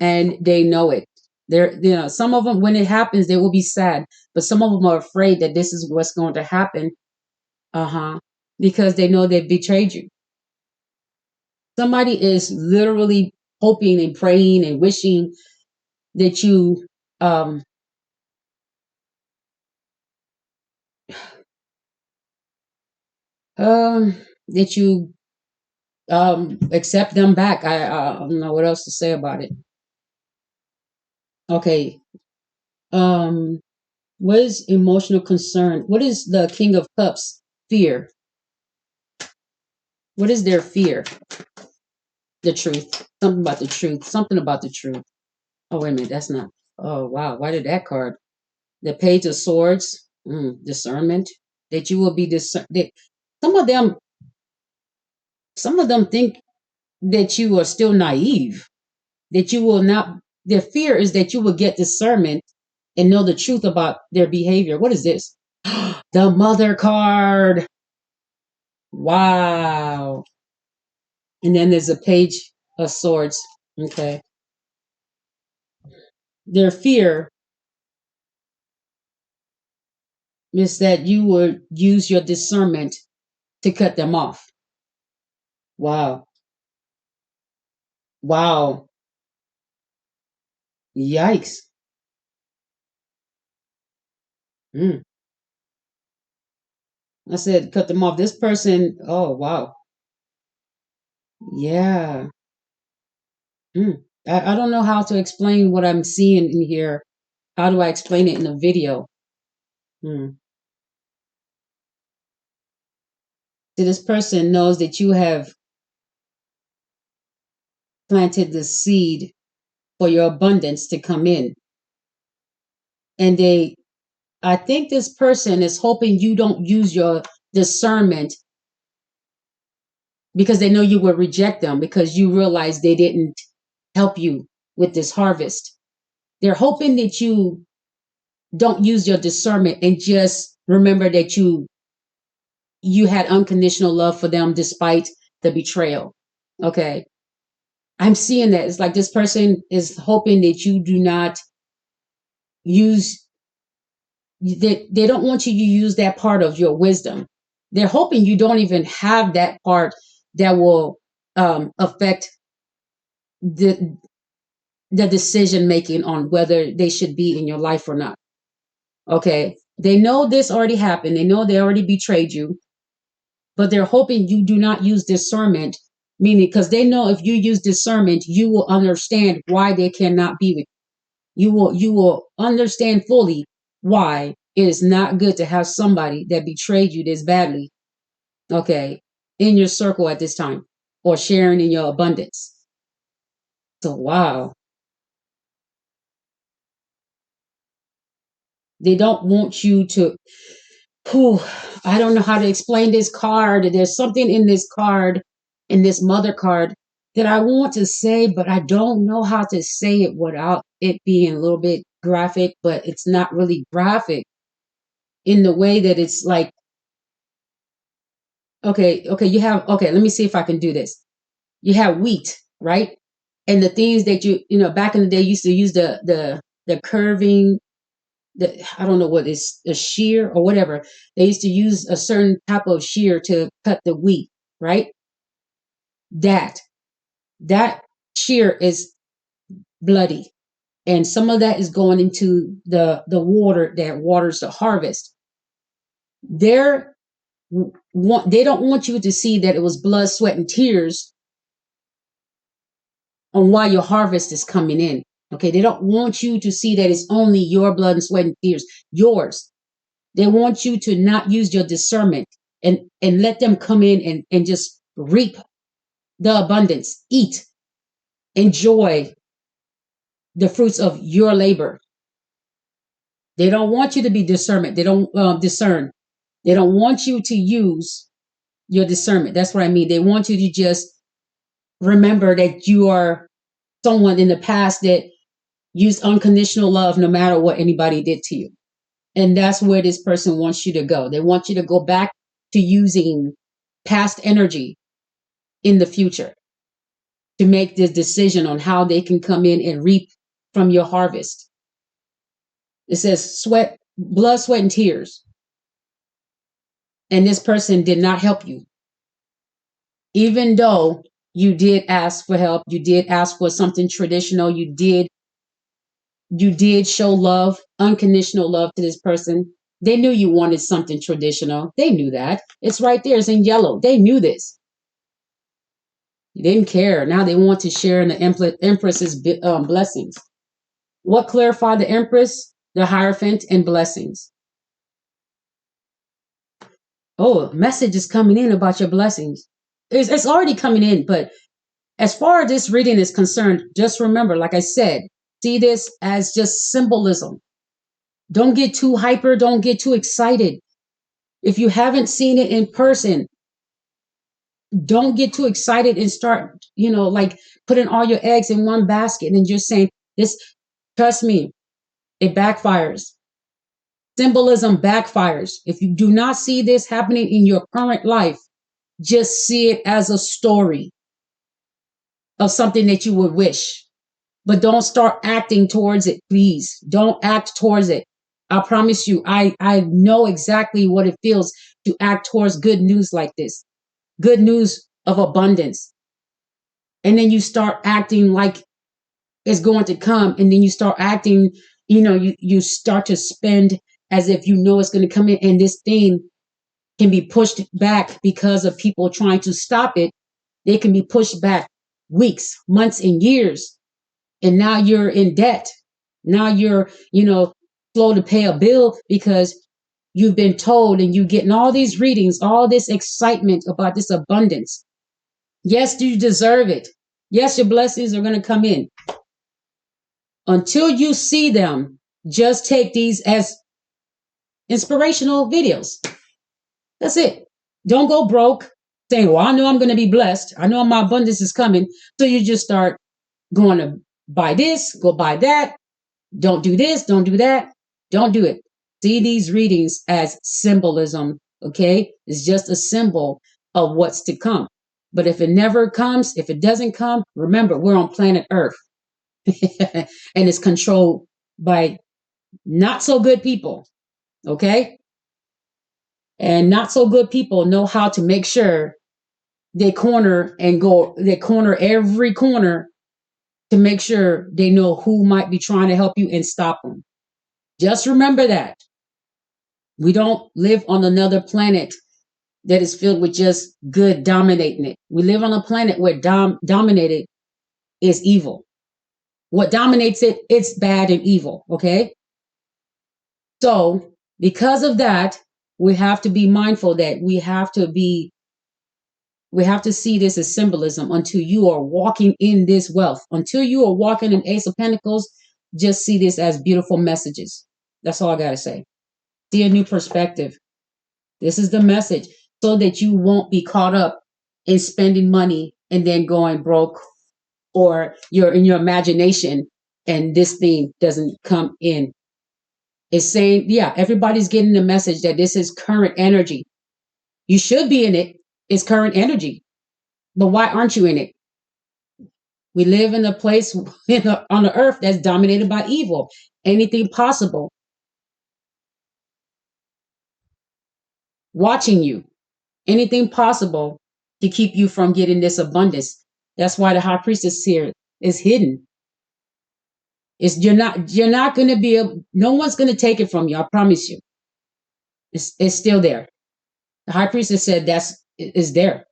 and they know it. They're, some of them, when it happens, they will be sad, but some of them are afraid that this is what's going to happen. Because they know they've betrayed you. Somebody is literally hoping and praying and wishing that you um um that you accept them back. I don't know what else to say about it. Okay. Um what is emotional concern? What is the King of Cups fear? What is their fear? The truth. Something about the truth. Something about the truth. Oh, wait a minute, that's not. Oh, wow, why did that card? The Page of Swords. Discernment. That you will be discern. Some of them, some of them think that you are still naive. That you will not. Their fear is that you will get discernment and know the truth about their behavior. What is this? The Mother card. Wow. And then there's a Page of Swords. Okay. Their fear is that you would use your discernment to cut them off. Wow. Wow. Yikes. Mm. I said cut them off. This person, oh wow. Yeah. Mm. I don't know how to explain what I'm seeing in here. How do I explain it in a video? Mm. So this person knows that you have planted the seed for your abundance to come in. And I think this person is hoping you don't use your discernment because they know you will reject them because you realize they didn't help you with this harvest. They're hoping that you don't use your discernment and just remember that you had unconditional love for them despite the betrayal. Okay. I'm seeing that. It's like this person is hoping that you do not use that they don't want you to use that part of your wisdom. They're hoping you don't even have that part that will affect the the decision making on whether they should be in your life or not. Okay. They know this already happened. They know they already betrayed you, but they're hoping you do not use discernment, meaning because they know if you use discernment, you will understand why they cannot be with you. You will understand fully why it is not good to have somebody that betrayed you this badly, okay, in your circle at this time or sharing in your abundance. So wow. They don't want you to. Whew, I don't know how to explain this card. There's something in this card, in this Mother card, that I want to say, but I don't know how to say it without it being a little bit graphic, but it's not really graphic in the way that it's like, okay, you have, okay, let me see if I can do this. You have wheat, right? And the things that back in the day, used to use the curving, I don't know what is a shear or whatever. They used to use a certain type of shear to cut the wheat, right? That that shear is bloody, and some of that is going into the water that waters the harvest. They're they don't want you to see that it was blood, sweat, and tears on why your harvest is coming in. Okay, they don't want you to see that it's only your blood and sweat and tears, yours. They want you to not use your discernment and let them come in and just reap the abundance, eat, enjoy the fruits of your labor. They don't want you to be discernment. They don't discern. They don't want you to use your discernment. That's what I mean. They want you to just remember that you are someone in the past that used unconditional love no matter what anybody did to you. And that's where this person wants you to go. They want you to go back to using past energy in the future to make this decision on how they can come in and reap from your harvest. It says sweat, blood, sweat, and tears. And this person did not help you. Even though you did ask for help, you did ask for something traditional, you did show love, unconditional love to this person. They knew you wanted something traditional. They knew that. It's right there. It's in yellow. They knew this. You didn't care. Now they want to share in the Empress's blessings. What clarified the Empress? The Hierophant and blessings. Oh, a message is coming in about your blessings. It's already coming in, but as far as this reading is concerned, just remember, like I said, see this as just symbolism. Don't get too hyper. Don't get too excited. If you haven't seen it in person, don't get too excited and start, like putting all your eggs in one basket and just saying this. Trust me, it backfires. Symbolism backfires. If you do not see this happening in your current life, just see it as a story of something that you would wish. But don't start acting towards it, please. Don't act towards it. I promise you, I know exactly what it feels to act towards good news like this. Good news of abundance. And then you start acting like it's going to come. And then you start acting, you start to spend as if you know it's going to come in. And this thing can be pushed back because of people trying to stop it. They can be pushed back weeks, months, and years. And now you're in debt. Now you're, slow to pay a bill because you've been told and you're getting all these readings, all this excitement about this abundance. Yes, you deserve it. Yes, your blessings are going to come in. Until you see them, just take these as inspirational videos. That's it. Don't go broke saying, well, I know I'm going to be blessed. I know my abundance is coming. So you just start going to buy this, go buy that. Don't do this, don't do that. Don't do it. See these readings as symbolism, okay? It's just a symbol of what's to come. But if it never comes, if it doesn't come, remember, we're on planet Earth. And it's controlled by not so good people, okay? And not so good people know how to make sure they corner every corner to make sure they know who might be trying to help you and stop them. Just remember that. We don't live on another planet that is filled with just good dominating it. We live on a planet where dominated is evil. What dominates it, it's bad and evil, okay? So because of that, we have to be mindful that we have to see this as symbolism until you are walking in this wealth. Until you are walking in Ace of Pentacles, just see this as beautiful messages. That's all I got to say. See a new perspective. This is the message so that you won't be caught up in spending money and then going broke, or you're in your imagination and this thing doesn't come in. It's saying, yeah, everybody's getting the message that this is current energy. You should be in it. It's current energy. But why aren't you in it? We live in a place on the earth that's dominated by evil. Anything possible. Watching you. Anything possible to keep you from getting this abundance. That's why the high priestess here is hidden. You're not going to be able, no one's going to take it from you. I promise you. It's still there. The high priestess said is there.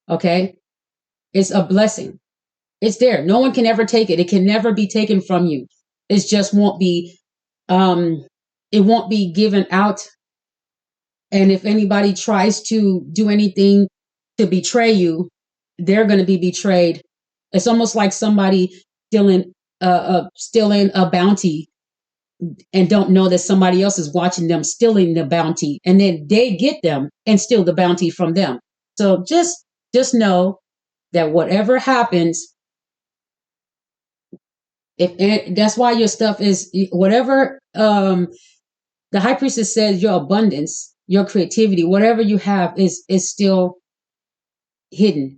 Okay. It's a blessing. It's there. No one can ever take it. It can never be taken from you. It just it won't be given out. And if anybody tries to do anything to betray you, they're going to be betrayed. It's almost like somebody stealing a bounty and don't know that somebody else is watching them stealing the bounty, and then they get them and steal the bounty from them. So just know that whatever happens, if that's why your stuff is whatever the high priestess says, your abundance, your creativity, whatever you have is still hidden.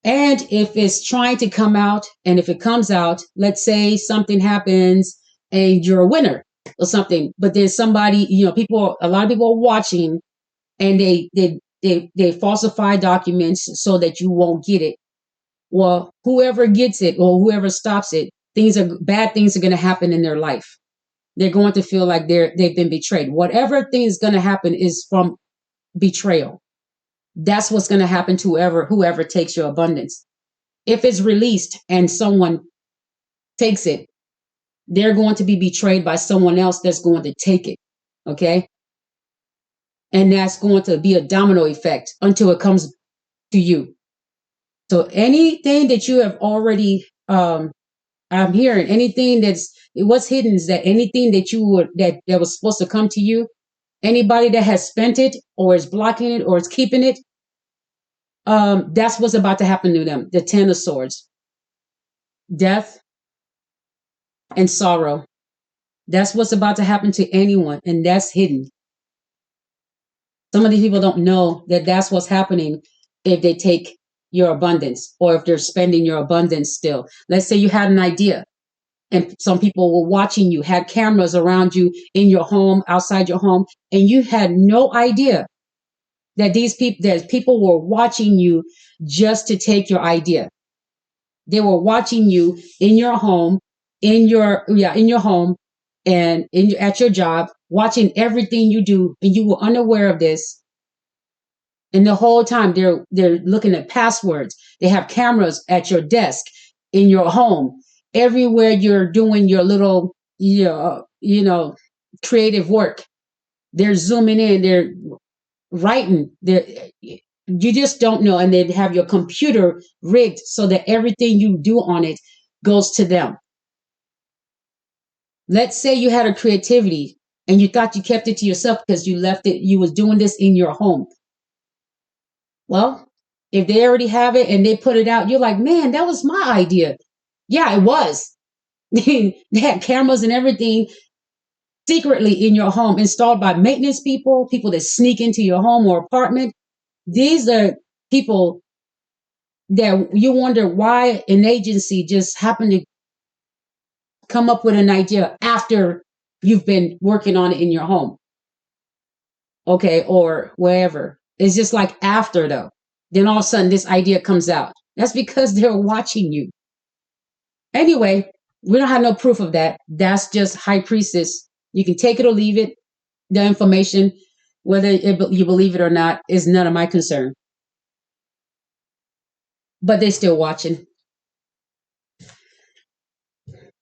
And if it's trying to come out, and if it comes out, let's say something happens and you're a winner or something, but there's somebody, a lot of people are watching, and they falsify documents so that you won't get it. Well, whoever gets it or whoever stops it, bad things are going to happen in their life. They're going to feel like they've been betrayed. Whatever thing is going to happen is from betrayal. That's what's going to happen to whoever takes your abundance. If it's released and someone takes it, they're going to be betrayed by someone else that's going to take it. Okay. And that's going to be a domino effect until it comes to you. So anything that you have already, I'm hearing anything what's hidden is that anything that was supposed to come to you, anybody that has spent it or is blocking it or is keeping it, that's what's about to happen to them. The 10 of Swords, death and sorrow. That's what's about to happen to anyone, and that's hidden. Some of these people don't know that that's what's happening if they take your abundance or if they're spending your abundance still. Let's say you had an idea and some people were watching you, had cameras around you in your home, outside your home, and you had no idea that people were watching you just to take your idea. They were watching you in your home, in your home, and at your job, watching everything you do, and you were unaware of this. And the whole time they're looking at passwords. They have cameras at your desk, in your home, everywhere you're doing your little, creative work. They're zooming in. They're writing. You just don't know. And they have your computer rigged so that everything you do on it goes to them. Let's say you had a creativity and you thought you kept it to yourself because you left it. You was doing this in your home. Well, if they already have it and they put it out, you're like, man, that was my idea. Yeah, it was. They had cameras and everything secretly in your home, installed by maintenance people that sneak into your home or apartment. These are people that you wonder why an agency just happened to come up with an idea after you've been working on it in your home. Okay, or wherever. It's just like after though. Then all of a sudden this idea comes out. That's because they're watching you. Anyway, we don't have no proof of that. That's just high priestess. You can take it or leave it. The information, whether you believe it or not, is none of my concern. But they're still watching.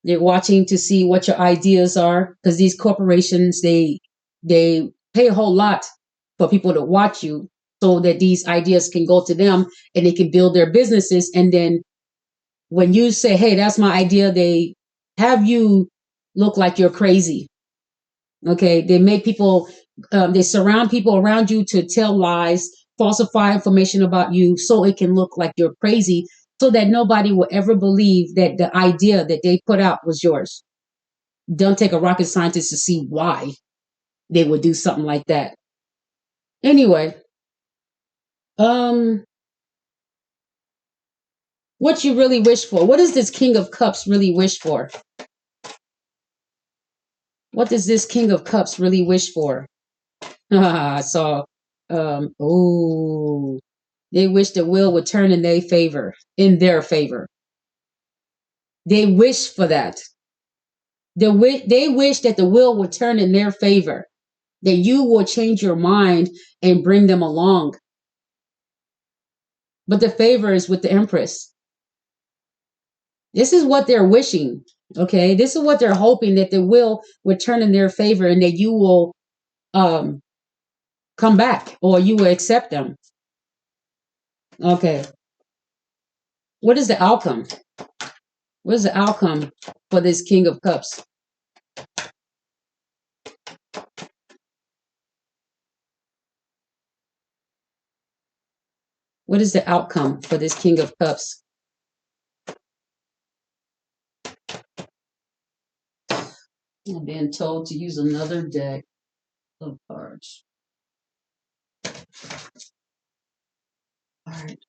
They're watching to see what your ideas are, because these corporations, they pay a whole lot for people to watch you so that these ideas can go to them and they can build their businesses. And then when you say, hey, that's my idea, they have you look like you're crazy. Okay. They make people, they surround people around you to tell lies, falsify information about you so it can look like you're crazy, so that nobody will ever believe that the idea that they put out was yours. Don't take a rocket scientist to see why they would do something like that. Anyway, what you really wish for? What does this King of Cups really wish for? What does this King of Cups really wish for? I saw, oh, they wish the wheel would turn in their favor. They wish for that. They wish that the wheel would turn in their favor, that you will change your mind and bring them along. But the favor is with the Empress. This is what they're wishing. Okay. This is what they're hoping, that the wheel would turn in their favor and that you will come back or you will accept them. Okay. What is the outcome? What is the outcome for this King of Cups? What is the outcome for this King of Cups? I'm being told to use another deck of cards. All right.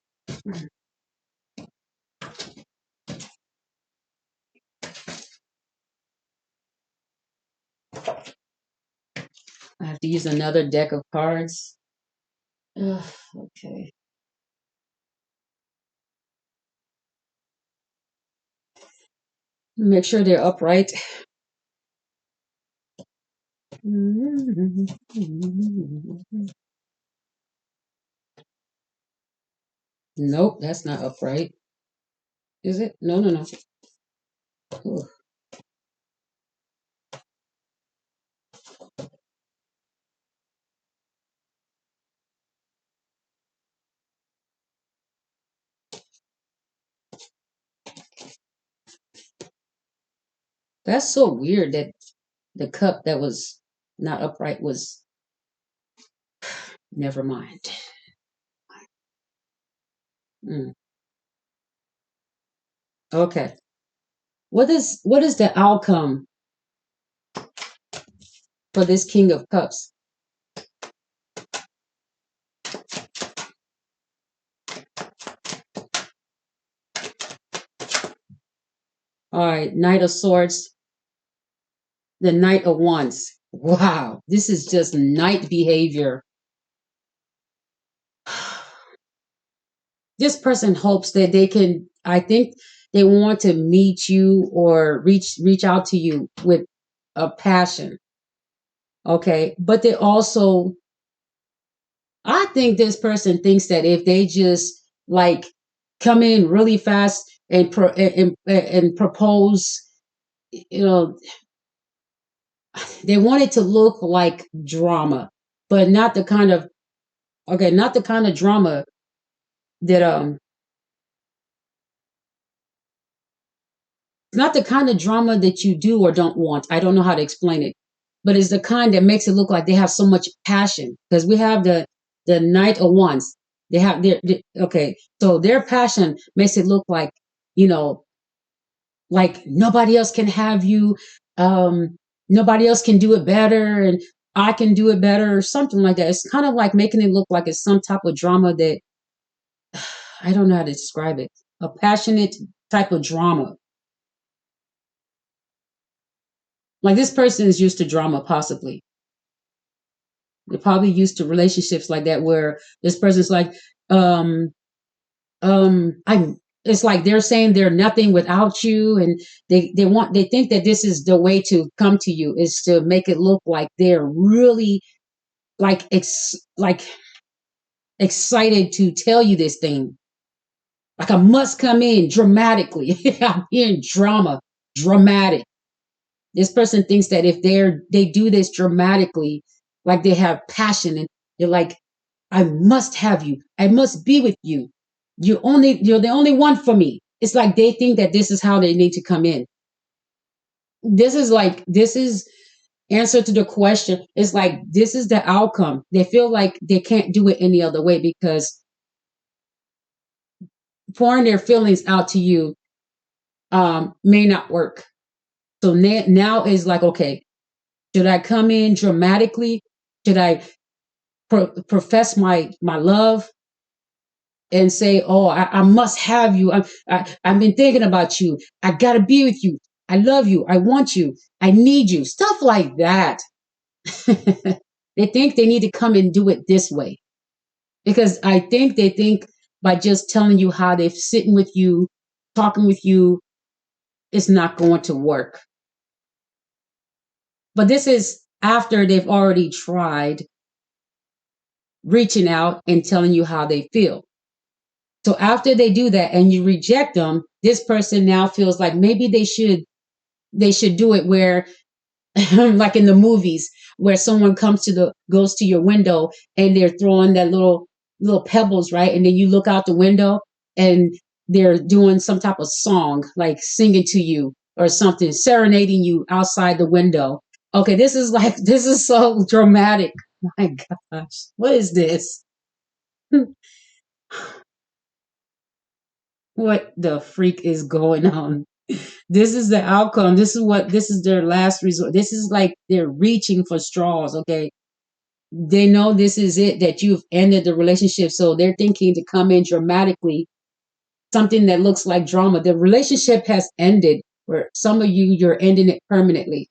I have to use another deck of cards. Ugh, okay. Make sure they're upright. Nope, that's not upright. Is it? No, no, no. Ugh. That's so weird that the cup that was not upright was. Never mind. Mm. Okay. What is the outcome for this King of Cups? All right, Knight of Swords, the Knight of Wands. Wow, this is just knight behavior. This person hopes that they can, I think they want to meet you or reach out to you with a passion. Okay, but they also, I think this person thinks that if they just like come in really fast and and propose, you know, they want it to look like drama, but not the kind of, okay, not the kind of drama that not the kind of drama that you do or don't want. I don't know how to explain it, but it's the kind that makes it look like they have so much passion, because we have the Knight of Wands. They have okay, so their passion makes it look like, you know, like nobody else can have you, um, nobody else can do it better, and I can do it better, or something like that. It's kind of like making it look like it's some type of drama that I don't know how to describe it. A passionate type of drama. Like this person is used to drama, possibly. They're probably used to relationships like that, where this person's like, um, I'm. It's like they're saying they're nothing without you, and they think that this is the way to come to you, is to make it look like they're really like like excited to tell you this thing. Like I must come in dramatically. I'm hearing drama, dramatic. This person thinks that if they do this dramatically, like they have passion, and they're like, I must have you. I must be with you. You're the only one for me. It's like they think that this is how they need to come in. This is answer to the question. It's like this is the outcome. They feel like they can't do it any other way, because pouring their feelings out to you may not work. So now is like, okay, should I come in dramatically? Should I profess my love and say, "Oh, I must have you. I've been thinking about you. I gotta be with you. I love you. I want you. I need you." Stuff like that. They think they need to come and do it this way, because I think they think by just telling you how they're sitting with you, talking with you, it's not going to work. But this is after they've already tried reaching out and telling you how they feel. So after they do that and you reject them, this person now feels like maybe they should do it where like in the movies, where someone goes to your window and they're throwing that little pebbles, right? And then you look out the window and they're doing some type of song, like singing to you. or something, serenading you outside the window. Okay, this is so dramatic. My gosh, what is this? What the freak is going on? This is the outcome. This is their last resort. This is like they're reaching for straws, okay? They know this is it, that you've ended the relationship. So they're thinking to come in dramatically, something that looks like drama. The relationship has ended, where some of you, you're ending it permanently.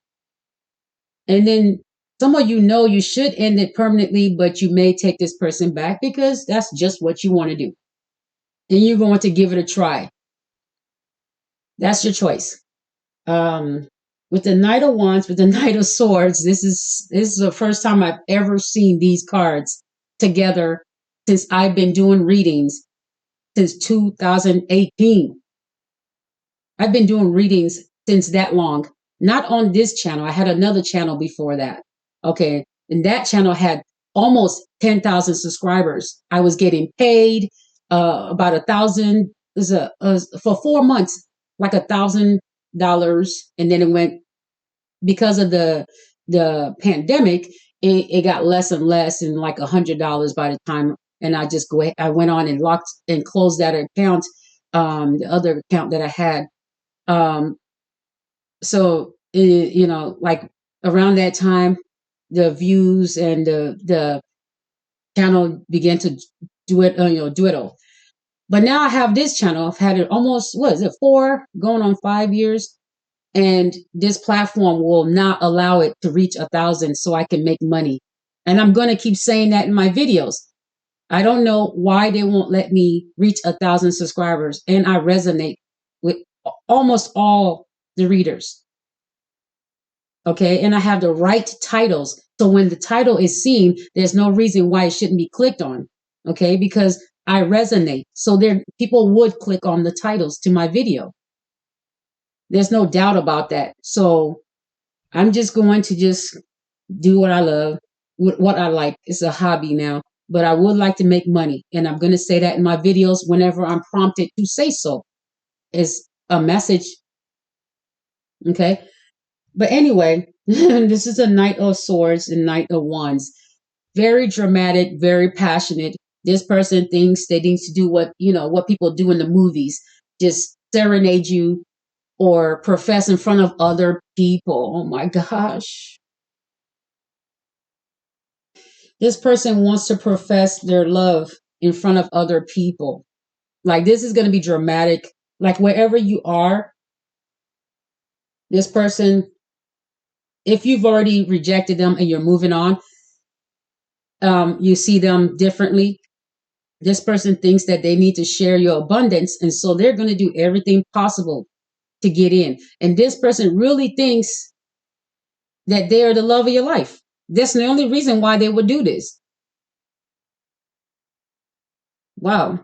And then some of you know you should end it permanently, but you may take this person back because that's just what you want to do. And you're going to give it a try. That's your choice. Um, with the Knight of Wands, with the Knight of Swords, this is the first time I've ever seen these cards together since I've been doing readings since 2018. I've been doing readings since that long. Not on this channel. I had another channel before that. Okay. And that channel had almost 10,000 subscribers. I was getting paid about 1,000 for 4 months, like $1,000. And then it went, because of the pandemic, it got less and less, and like $100 by the time. And I went on and locked and closed that account, the other account that I had. um like around that time, the views and the channel began to dwindle. But now I have this channel. I've had it almost, what is it, 4 going on 5 years, and this platform will not allow it to reach 1,000 so I can make money. And I'm going to keep saying that in my videos. I don't know why they won't let me reach 1,000 subscribers, and I resonate with almost all the readers. Okay. And I have the right titles. So when the title is seen, there's no reason why it shouldn't be clicked on. Okay. Because I resonate. So there, people would click on the titles to my video. There's no doubt about that. So I'm just going to just do what I love, what I like. It's a hobby now, but I would like to make money. And I'm going to say that in my videos whenever I'm prompted to say so. Is a message. Okay. But anyway, this is a Knight of Swords and Knight of Wands. Very dramatic, very passionate. This person thinks they need to do what people do in the movies, just serenade you or profess in front of other people. Oh my gosh. This person wants to profess their love in front of other people. Like, this is going to be dramatic. Like, wherever you are, this person, if you've already rejected them and you're moving on, you see them differently. This person thinks that they need to share your abundance, and so they're going to do everything possible to get in. And this person really thinks that they are the love of your life. That's the only reason why they would do this. Wow.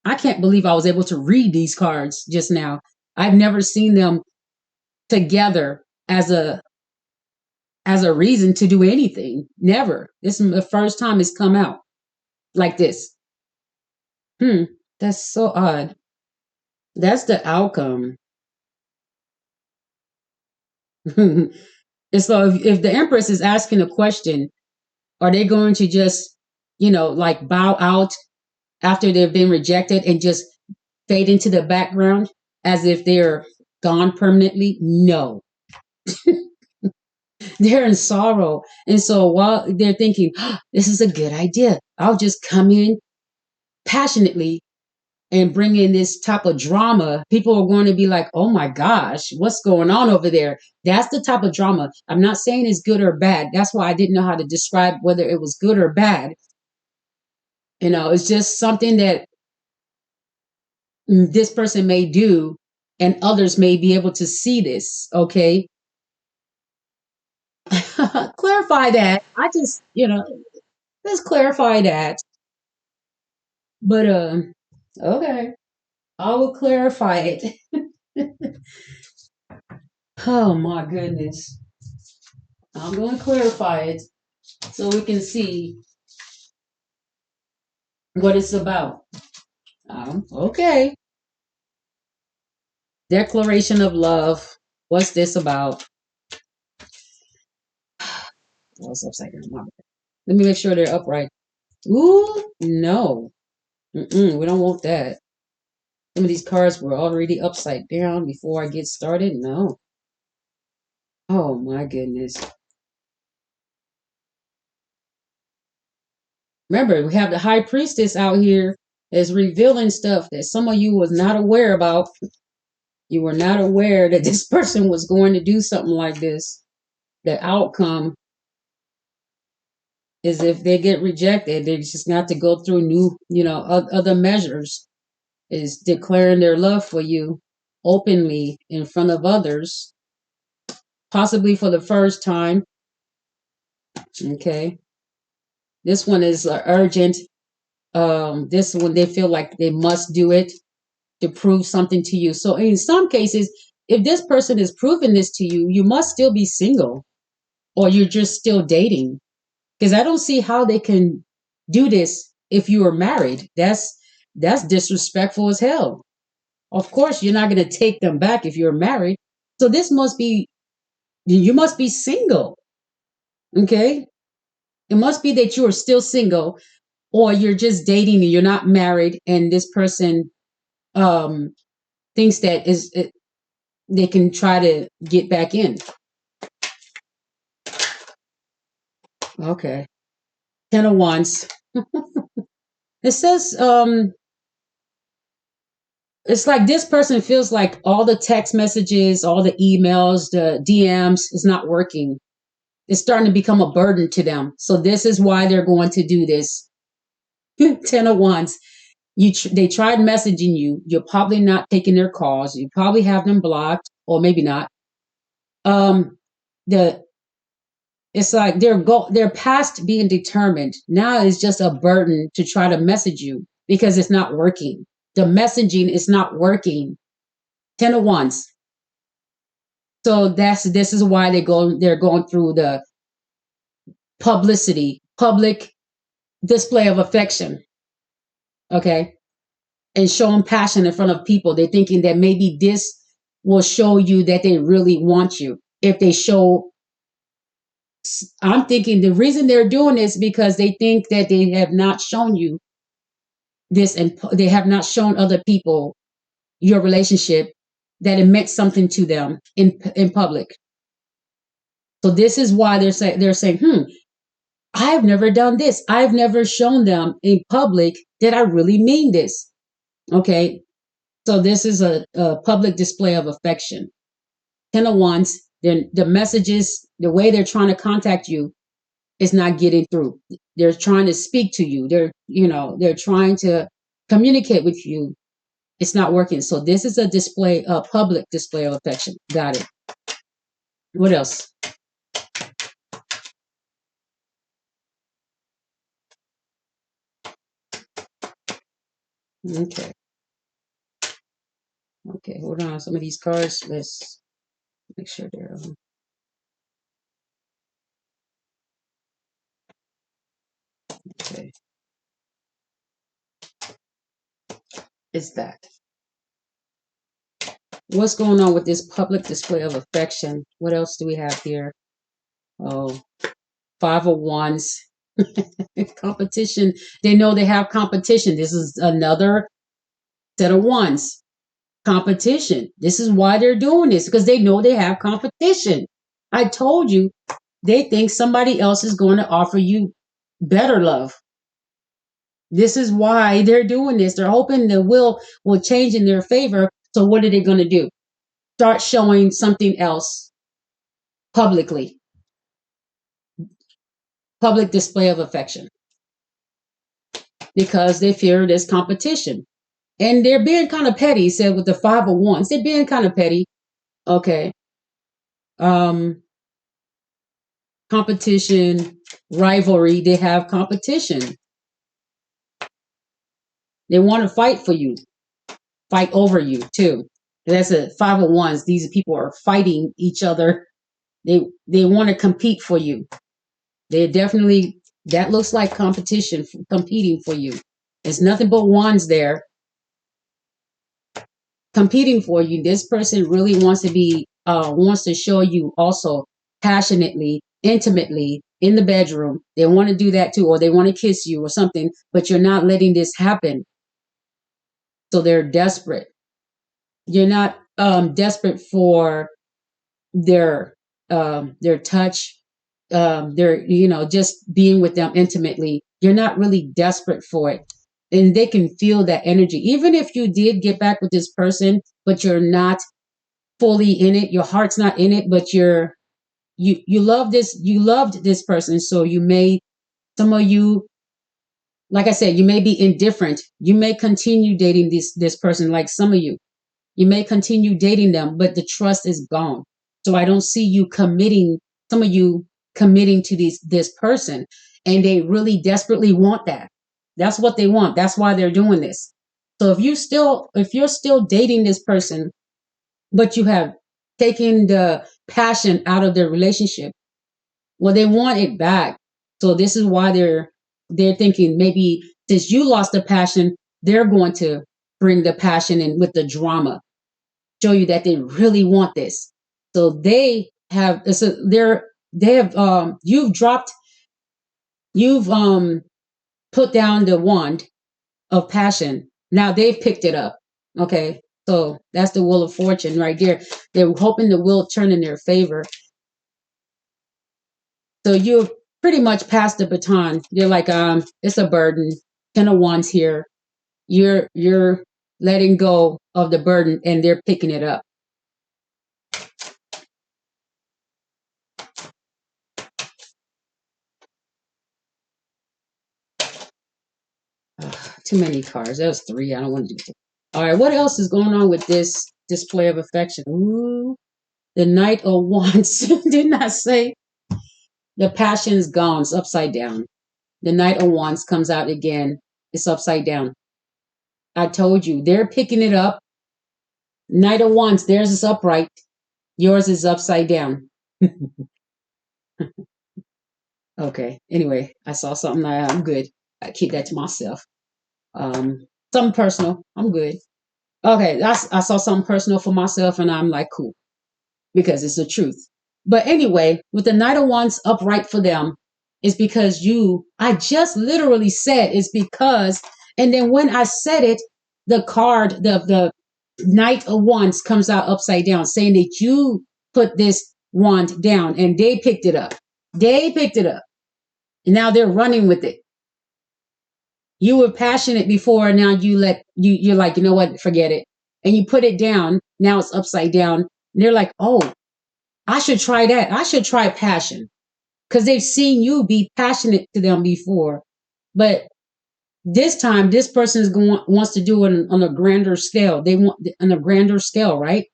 I can't believe I was able to read these cards just now. I've never seen them together as a reason to do anything. Never. This is the first time it's come out like this. That's so odd. That's the outcome. And so if the Empress is asking a question, are they going to just, like bow out after they've been rejected and just fade into the background as if they're gone permanently? No, they're in sorrow. And so while they're thinking, oh, this is a good idea, I'll just come in passionately and bring in this type of drama, people are going to be like, oh my gosh, what's going on over there? That's the type of drama. I'm not saying it's good or bad. That's why I didn't know how to describe whether it was good or bad. It's just something that this person may do, and others may be able to see this. Okay. Clarify that. Let's clarify that. But, okay. I will clarify it. Oh my goodness. I'm going to clarify it so we can see what it's about. Okay. Declaration of love. What's this about? Oh, it's upside down. Let me make sure they're upright. Ooh, no. We don't want that. Some of these cards were already upside down before I get started. No. Oh my goodness. Remember, we have the high priestess out here that's revealing stuff that some of you was not aware about. You were not aware that this person was going to do something like this. The outcome is if they get rejected, they just got to go through new, other measures, is declaring their love for you openly in front of others, possibly for the first time. Okay. This one is urgent. This one, they feel like they must do it to prove something to you. So in some cases, if this person is proving this to you, you must still be single or you're just still dating. Because I don't see how they can do this if you are married. That's disrespectful as hell. Of course, you're not going to take them back if you're married. So this must be, you must be single. Okay. It must be that you are still single or you're just dating and you're not married and this person um thinks that they can try to get back in. Okay. 10 of Wands. It says it's like this person feels like all the text messages, all the emails, the DMs is not working. It's starting to become a burden to them. So this is why they're going to do this. 10 of Wands. They tried messaging you. You're probably not taking their calls. You probably have them blocked, or maybe not. Um, the It's like they're past being determined. Now it's just a burden to try to message you because it's not working. The messaging is not working. 10 of Wands. So this is why they're going through the public display of affection. Okay. And showing passion in front of people. They're thinking that maybe this will show you that they really want you. If they show, I'm thinking the reason they're doing this because they think that they have not shown you this and they have not shown other people your relationship that it meant something to them in public. So this is why they're saying, I've never done this. I've never shown them in public that I really mean this. Okay. So this is a public display of affection. 10 of Wands, then the messages, the way they're trying to contact you is not getting through. They're trying to speak to you. They're trying to communicate with you. It's not working. So this is a public display of affection. Got it. What else? Okay. Okay. Hold on. Some of these cards. Let's make sure they're. Okay. It's that. What's going on with this public display of affection? What else do we have here? Oh, 5 of Wands. Competition. They know they have competition. This is another set of wands. Competition. This is why they're doing this because they know they have competition. I told you they think somebody else is going to offer you better love. This is why they're doing this. They're hoping the will change in their favor. So what are they going to do? Start showing something else publicly. Public display of affection because they fear this competition. And they're being kind of petty, said with the 5 of Wands. They're being kind of petty. Okay. Um, Competition, rivalry. They have competition. They want to fight for you, fight over you too. That's a 5 of Wands. These people are fighting each other. They want to compete for you. They definitely, that looks like competition, competing for you. There's nothing but wands there. competing for you. This person really wants to be wants to show you also passionately, intimately in the bedroom. They want to do that too, or they want to kiss you or something, but you're not letting this happen. So they're desperate. You're not desperate for their touch, their just being with them intimately. You're not really desperate for it, and they can feel that energy. Even if you did get back with this person, but you're not fully in it, your heart's not in it, but you love this, you loved this person, so you may, some of you, like I said, you may be indifferent. You may continue dating this person, like some of you. You may continue dating them, but the trust is gone. So I don't see you committing, some of you committing to this person, and they really desperately want that. That's what they want. That's why they're doing this. So if you're still dating this person, but you have taken the passion out of the relationship, well, they want it back. So this is why they're thinking, maybe since you lost the passion, they're going to bring the passion in with the drama, show you that they really want this. So they have you've put down the wand of passion. Now they've picked it up. Okay. So that's the wheel of fortune right there. They're hoping the wheel turn in their favor. So you've pretty much passed the baton. You're like, it's a burden. 10 of Wands here. You're letting go of the burden, and they're picking it up. Ugh, too many cards. That was 3. I don't want to do it. All right, what else is going on with this display of affection? Ooh, the Knight of Wands. Didn't I say the passion's gone? It's upside down. The Knight of Wands comes out again. It's upside down. I told you, they're picking it up. Knight of Wands, theirs is upright. Yours is upside down. Okay. Anyway, I saw something. I'm good. I keep that to myself. Something personal. I'm good. Okay. I saw something personal for myself, and I'm like, cool, because it's the truth. But anyway, with the Knight of Wands upright for them, is because I just literally said it's because, and then when I said it, the card, the Knight of Wands comes out upside down, saying that you put this wand down and they picked it up. They picked it up. And now they're running with it. You were passionate before, now you're like, you know what, forget it. And you put it down, now it's upside down. And they're like, oh, I should try that. I should try passion. Because they've seen you be passionate to them before. But this time, this person wants to do it on a grander scale. They want on a grander scale, right?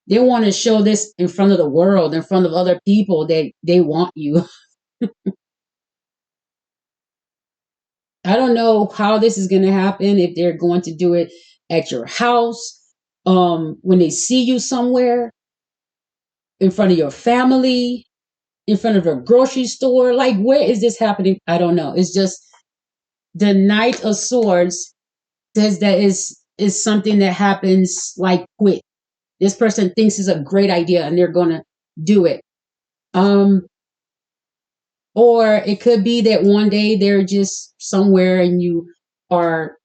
They want to show this in front of the world, in front of other people, that they want you. I don't know how this is going to happen, if they're going to do it at your house, when they see you somewhere, in front of your family, in front of a grocery store. Like, where is this happening? I don't know. It's just the Knight of Swords says that is something that happens like quick. This person thinks it's a great idea and they're going to do it. Or it could be that one day they're just somewhere and are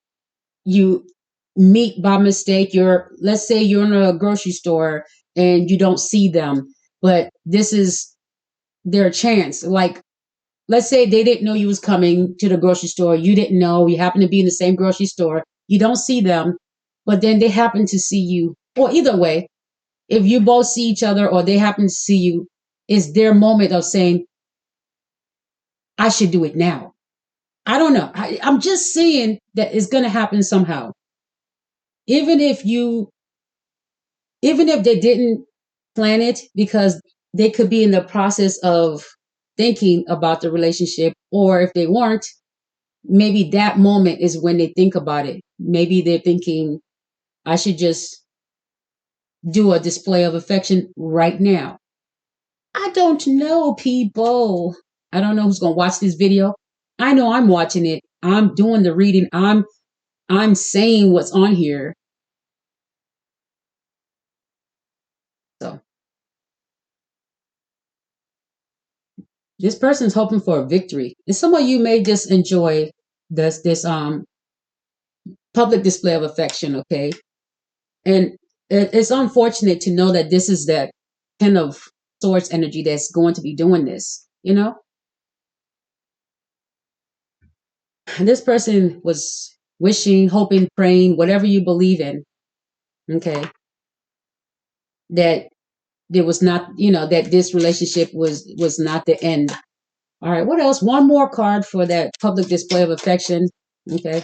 you meet by mistake. Let's say you're in a grocery store and you don't see them, but this is their chance. Like, let's say they didn't know you was coming to the grocery store. You didn't know. You happen to be in the same grocery store. You don't see them, but then they happen to see you. Or either way, if you both see each other or they happen to see you, it's their moment of saying, I should do it now. I don't know. I'm just saying that it's going to happen somehow. Even if you, even if they didn't plan it, because they could be in the process of thinking about the relationship, or if they weren't, maybe that moment is when they think about it. Maybe they're thinking, I should just do a display of affection right now. I don't know, people. I don't know who's going to watch this video. I know I'm watching it. I'm doing the reading. I'm saying what's on here. This person's hoping for a victory. And some of you may just enjoy this public display of affection, okay? And it's unfortunate to know that this is that kind of source energy that's going to be doing this, you know? And this person was wishing, hoping, praying, whatever you believe in, okay, that there was not, that this relationship was not the end. All right, what else? One more card for that public display of affection. Okay.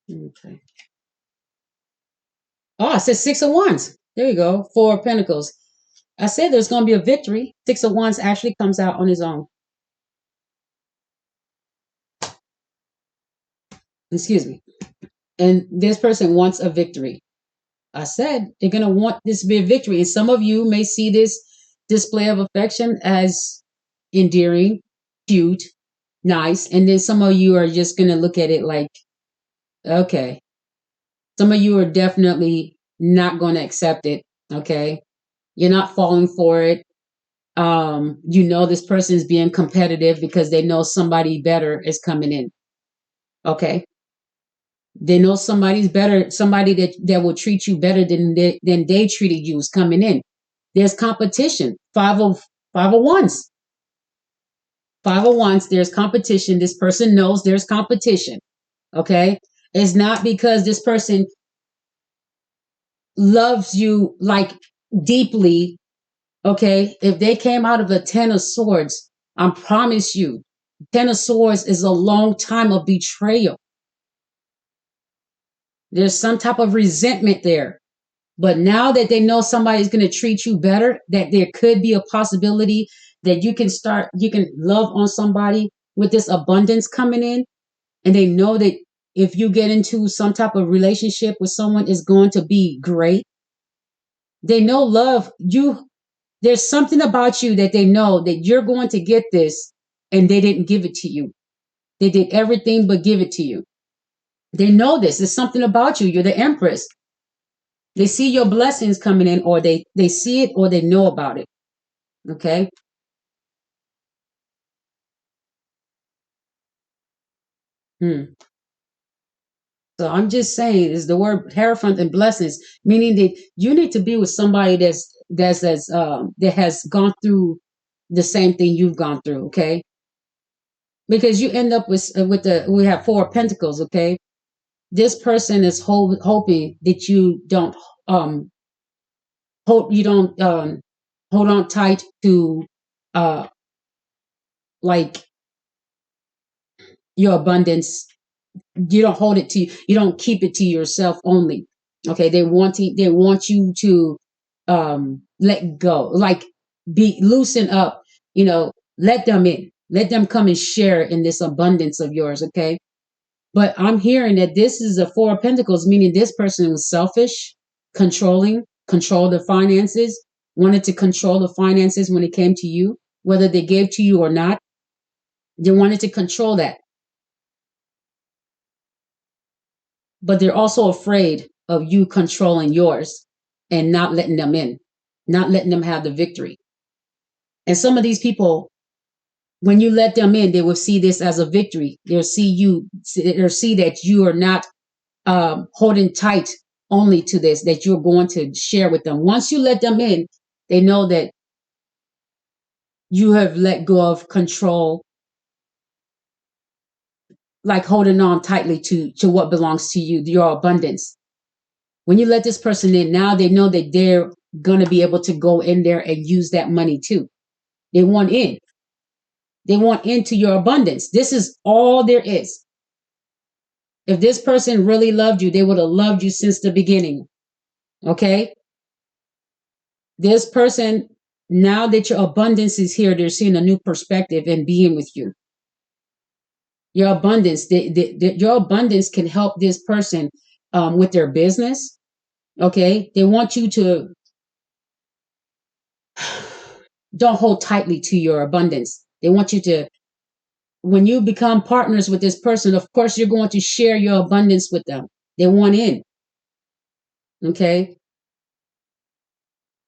Okay. Oh, it says Six of Wands. There you go. Four of Pentacles. I said there's going to be a victory. Six of Wands actually comes out on his own. Excuse me. And this person wants a victory. I said they're going to want this to be a victory. And some of you may see this display of affection as endearing, cute, nice. And then some of you are just going to look at it like, okay. Some of you are definitely not going to accept it. Okay. You're not falling for it. This person is being competitive because they know somebody better is coming in. Okay. They know somebody's better, somebody that will treat you better than they treated you is coming in. There's competition. Five of wands. Five of wands, there's competition. This person knows there's competition. Okay. It's not because this person loves you like deeply. Okay. If they came out of the Ten of Swords, I promise you, Ten of Swords is a long time of betrayal. There's some type of resentment there. But now that they know somebody's going to treat you better, that there could be a possibility that you can love on somebody with this abundance coming in. And they know that if you get into some type of relationship with someone, is going to be great. They know love you. There's something about you that they know that you're going to get this, and they didn't give it to you. They did everything but give it to you. They know this. There's something about you. You're the Empress. They see your blessings coming in, or they see it, or they know about it. Okay. Hmm. So I'm just saying is the word Hierophant and blessings, meaning that you need to be with somebody that has gone through the same thing you've gone through. Okay. Because you end up we have Four of Pentacles. Okay. This person is hoping that um you don't hold on tight to uh like your abundance. You don't hold it to you don't keep it to yourself only. Okay. They want you to let go, like be loosen up, let them in, let them come and share in this abundance of yours. Okay. But I'm hearing that this is a Four of Pentacles, meaning this person was selfish, control the finances, wanted to control the finances when it came to you, whether they gave to you or not. They wanted to control that. But they're also afraid of you controlling yours and not letting them in, not letting them have the victory. And some of these people, when you let them in, they will see this as a victory. They'll see that you are not holding tight only to this, that you're going to share with them. Once you let them in, they know that you have let go of control, like holding on tightly to what belongs to you, your abundance. When you let this person in, now they know that they're going to be able to go in there and use that money too. They want in. They want into your abundance. This is all there is. If this person really loved you, they would have loved you since the beginning. Okay? This person, now that your abundance is here, they're seeing a new perspective and being with you. Your abundance, your abundance can help this person with their business. Okay? They want you to don't hold tightly to your abundance. They want you to, when you become partners with this person, of course, you're going to share your abundance with them. They want in. Okay.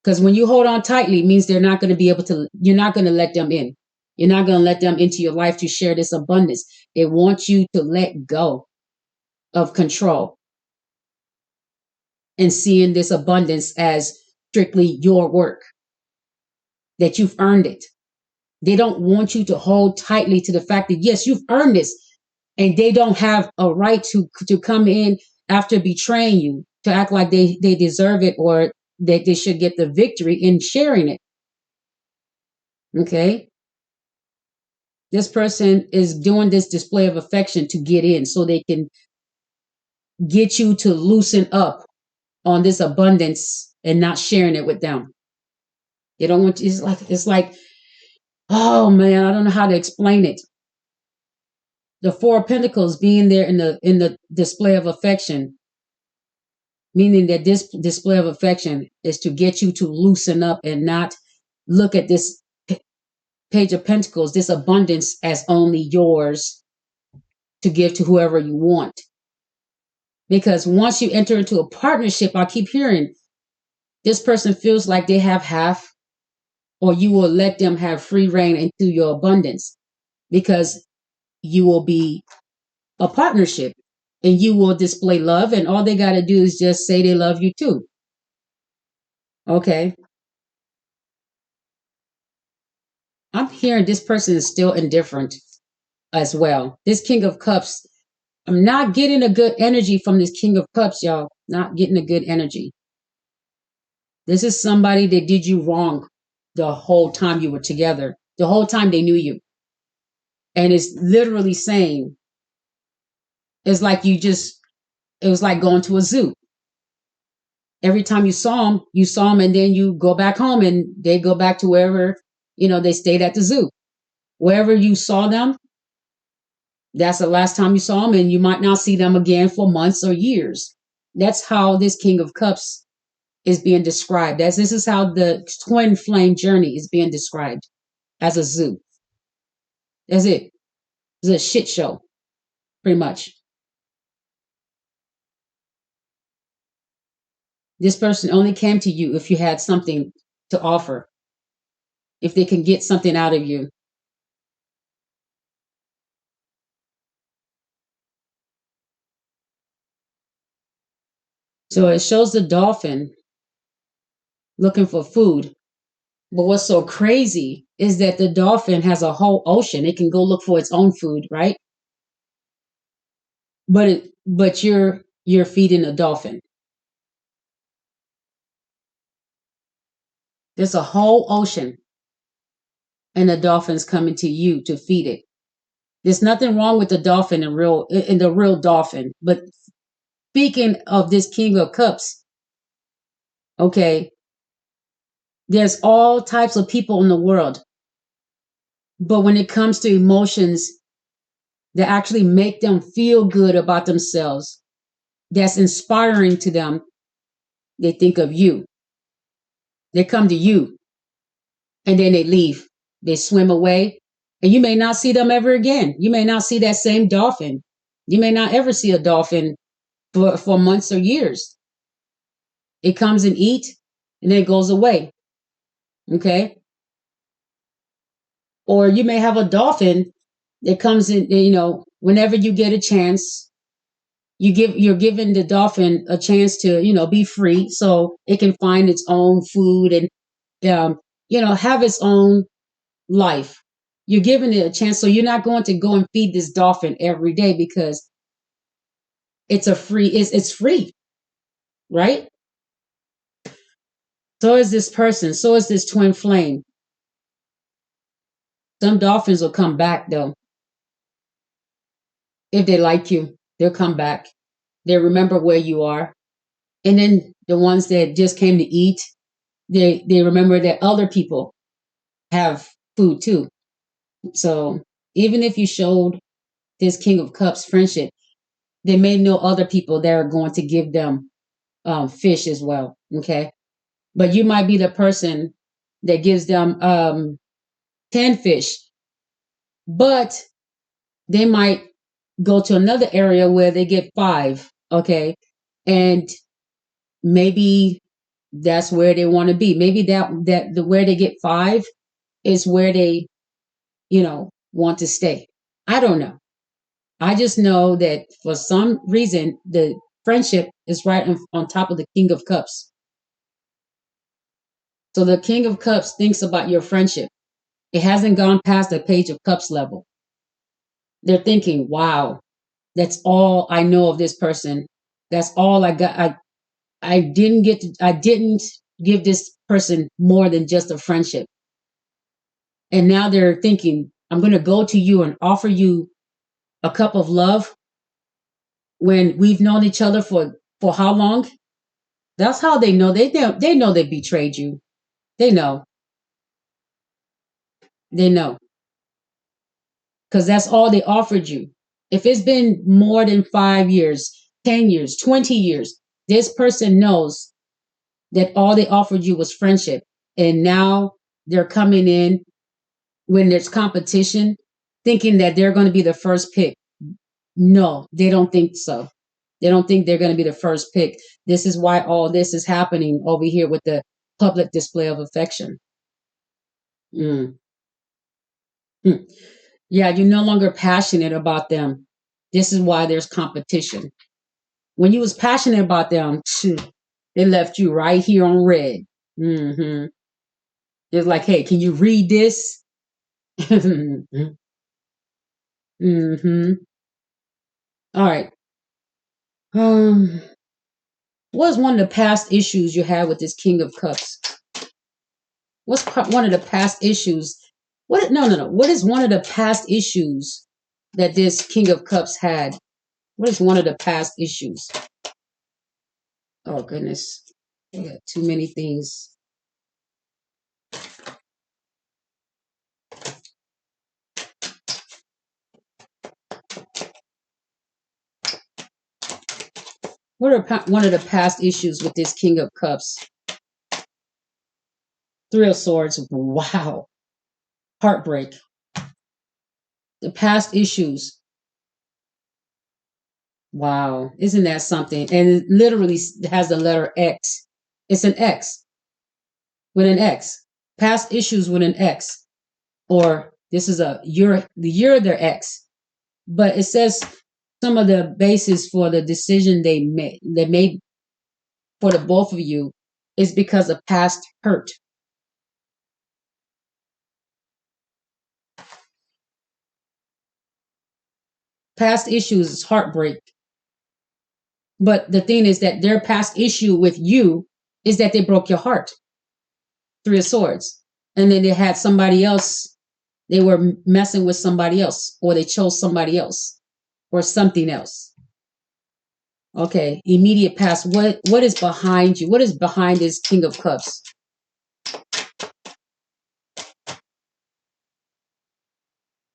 Because when you hold on tightly, it means they're not going to be able to, you're not going to let them in. You're not going to let them into your life to share this abundance. They want you to let go of control and seeing this abundance as strictly your work, that you've earned it. They don't want you to hold tightly to the fact that, yes, you've earned this, and they don't have a right to come in after betraying you, to act like they deserve it or that they should get the victory in sharing it. Okay. This person is doing this display of affection to get in so they can get you to loosen up on this abundance and not sharing it with them. They don't want you, it's like, oh man, I don't know how to explain it. The Four of Pentacles being there in the display of affection, meaning that this display of affection is to get you to loosen up and not look at this Page of Pentacles, this abundance, as only yours to give to whoever you want. Because once you enter into a partnership, I keep hearing this person feels like they have half, or you will let them have free reign into your abundance because you will be a partnership and you will display love, and all they got to do is just say they love you too. Okay. I'm hearing this person is still indifferent as well. This King of Cups, I'm not getting a good energy from this King of Cups, y'all. Not getting a good energy. This is somebody that did you wrong the whole time you were together, the whole time they knew you. And it's literally saying, it's like it was like going to a zoo. Every time you saw them, and then you go back home and they go back to wherever, they stayed at the zoo. Wherever you saw them, that's the last time you saw them, and you might not see them again for months or years. That's how this King of Cups is being described. This is how the twin flame journey is being described, as a zoo. That's it. It's a shit show, pretty much. This person only came to you if you had something to offer, if they can get something out of you. So it shows the dolphin looking for food. But what's so crazy is that the dolphin has a whole ocean. It can go look for its own food, right? But you're feeding a dolphin. There's a whole ocean, and the dolphin's coming to you to feed it. There's nothing wrong with the dolphin in the real dolphin. But speaking of this King of Cups, okay, there's all types of people in the world. But when it comes to emotions that actually make them feel good about themselves, that's inspiring to them, they think of you. They come to you and then they leave. They swim away, and you may not see them ever again. You may not see that same dolphin. You may not ever see a dolphin for months or years. It comes and eats, and then it goes away. Okay. Or you may have a dolphin that comes in, whenever you get a chance, you're giving the dolphin a chance to, be free so it can find its own food and, have its own life. You're giving it a chance. So you're not going to go and feed this dolphin every day because it's free, right? So is this person. So is this twin flame. Some dolphins will come back though. If they like you, they'll come back. They remember where you are. And then the ones that just came to eat, they remember that other people have food too. So even if you showed this King of Cups friendship, they may know other people that are going to give them fish as well. Okay. But you might be the person that gives them 10 fish, but they might go to another area where they get 5. Okay. And maybe that's where they want to be. Maybe that the where they get 5 is where they, want to stay. I don't know. I just know that for some reason the friendship is right on top of the King of Cups. So the King of Cups thinks about your friendship. It hasn't gone past the Page of Cups level. They're thinking, wow, that's all I know of this person. That's all I got. I didn't give this person more than just a friendship. And now they're thinking, I'm going to go to you and offer you a cup of love when we've known each other for how long? That's how they know. They know they betrayed you. They know. They know. Because that's all they offered you. If it's been more than 5 years, 10 years, 20 years, this person knows that all they offered you was friendship. And now they're coming in when there's competition, thinking that they're going to be the first pick. No, they don't think so. They don't think they're going to be the first pick. This is why all this is happening over here with the public display of affection. Mm. Hmm. Yeah, you're no longer passionate about them. This is why there's competition. When you was passionate about them, they left you right here on red. Mm-hmm. It's like, hey, can you read this? Mm-hmm. All right. Um, what is one of the past issues you had with this King of Cups? What's one of the past issues? What? No, no, no. What is one of the past issues that this King of Cups had? What is one of the past issues? Oh goodness, I got too many things. What are one of the past issues with this King of Cups? 3 of Swords. Wow, heartbreak. The past issues. Wow, isn't that something? And it literally has the letter X. It's an X with an X. Past issues with an X, or this is you're their ex. But it says some of the basis for the decision they made for the both of you is because of past hurt. Past issues is heartbreak. But the thing is that their past issue with you is that they broke your heart. 3 of Swords. And then they had somebody else, they were messing with somebody else, or they chose somebody else, or something else. Okay, immediate past. What is behind you? What is behind this King of Cups?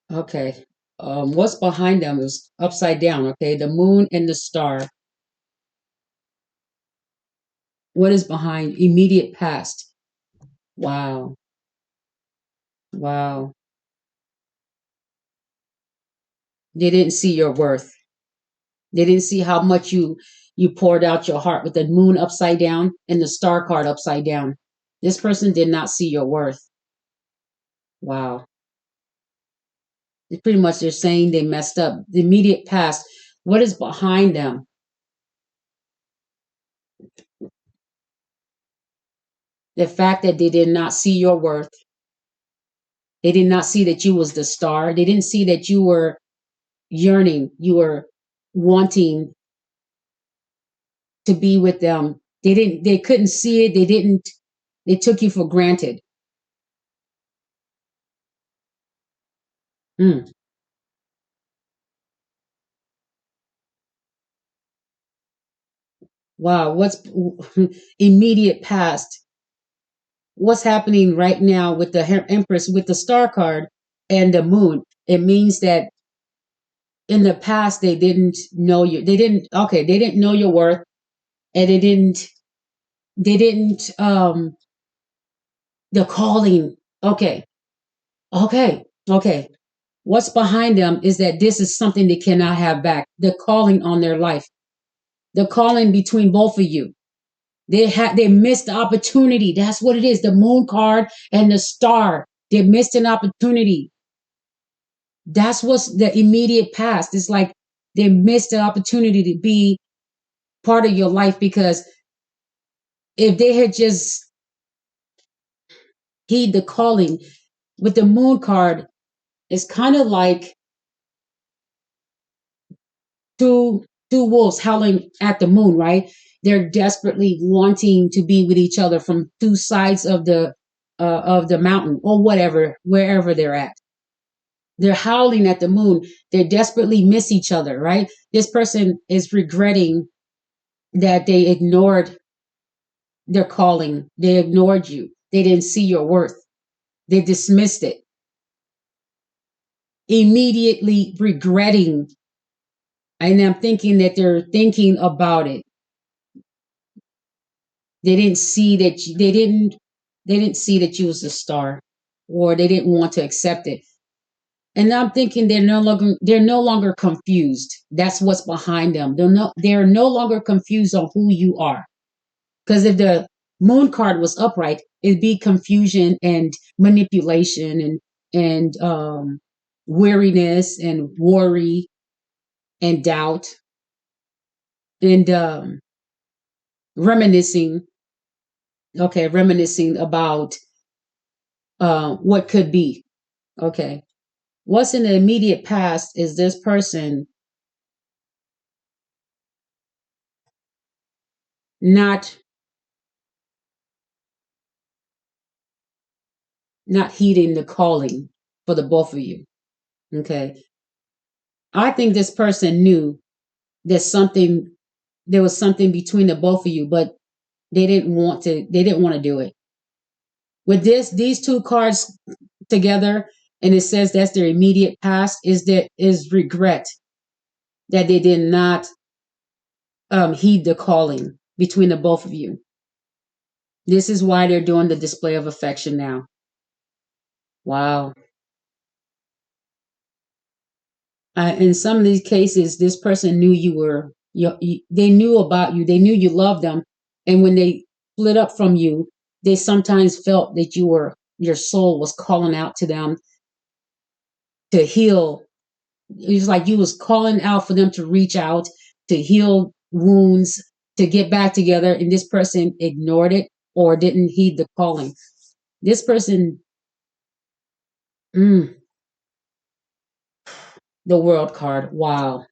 Okay. What's behind them is upside down. Okay, the moon and the star. What is behind immediate past? Wow. Wow. They didn't see your worth. They didn't see how much you poured out your heart with the moon upside down and the star card upside down. This person did not see your worth. Wow. It's pretty much they're saying they messed up. The immediate past. What is behind them? The fact that they did not see your worth. They did not see that you was the star. They didn't see that you were yearning. You were wanting to be with them. They couldn't see it. They took you for granted. Mm. Wow. What's immediate past? What's happening right now with the Empress, with the star card and the moon? It means that in the past, they didn't know you. They didn't know your worth, and they didn't The calling. Okay. Okay. Okay. What's behind them is that this is something they cannot have back. The calling on their life. The calling between both of you. They missed the opportunity. That's what it is. The moon card and the star. They missed an opportunity. That's what's the immediate past. It's like they missed the opportunity to be part of your life, because if they had just heed the calling with the moon card, it's kind of like two wolves howling at the moon, right? They're desperately wanting to be with each other from two sides of the mountain or whatever, wherever they're at. They're howling at the moon. They desperately miss each other, right? This person is regretting that they ignored their calling. They ignored you. They didn't see your worth. They dismissed it. Immediately regretting. And I'm thinking that they're thinking about it. They didn't see that they didn't see that you was a star, or they didn't want to accept it. And I'm thinking they're no longer confused. That's what's behind them. They're no longer confused on who you are. Because if the moon card was upright, it'd be confusion and manipulation and weariness and worry and doubt and reminiscing. Okay, reminiscing about what could be. Okay, what's in the immediate past is this person not not heeding the calling for the both of you. Okay, I think this person knew that something there was something between the both of you, but they didn't want to do it. With these two cards together, and it says that's their immediate past, is regret that they did not heed the calling between the both of you. This is why they're doing the display of affection now. Wow. In some of these cases, this person knew they knew about you, they knew you loved them. And when they split up from you, they sometimes felt that your soul was calling out to them to heal. It's like you was calling out for them to reach out, to heal wounds, to get back together. And this person ignored it or didn't heed the calling. This person, mm, the world card. Wow.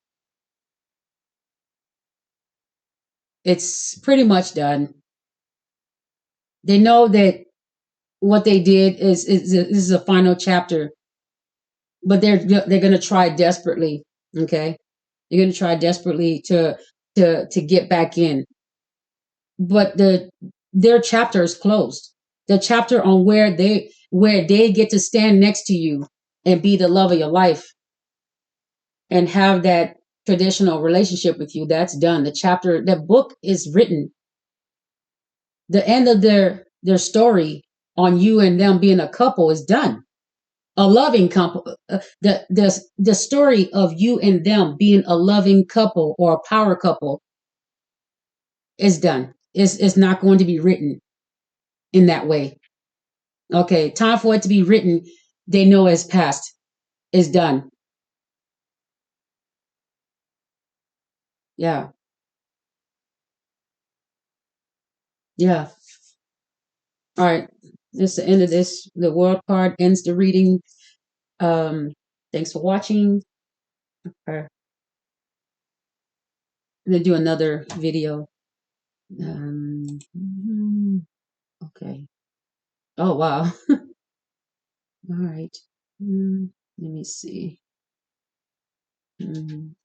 It's pretty much done. They know that what they did is a final chapter, but they're going to try desperately. Okay, they're going to try desperately to get back in, but their chapter is closed. The chapter on where they get to stand next to you and be the love of your life and have that traditional relationship with you, that's done. That book is written. The end of their story on you and them being a couple is done. A loving couple. The story of you and them being a loving couple or a power couple is done. It's not going to be written in that way. Okay, time for it to be written. They know it's past. It's done. Yeah, yeah. All right. This is the end of this. The world card ends the reading. Um, thanks for watching. I'm gonna do another video. Okay. Oh wow. All right. Let me see. Mm,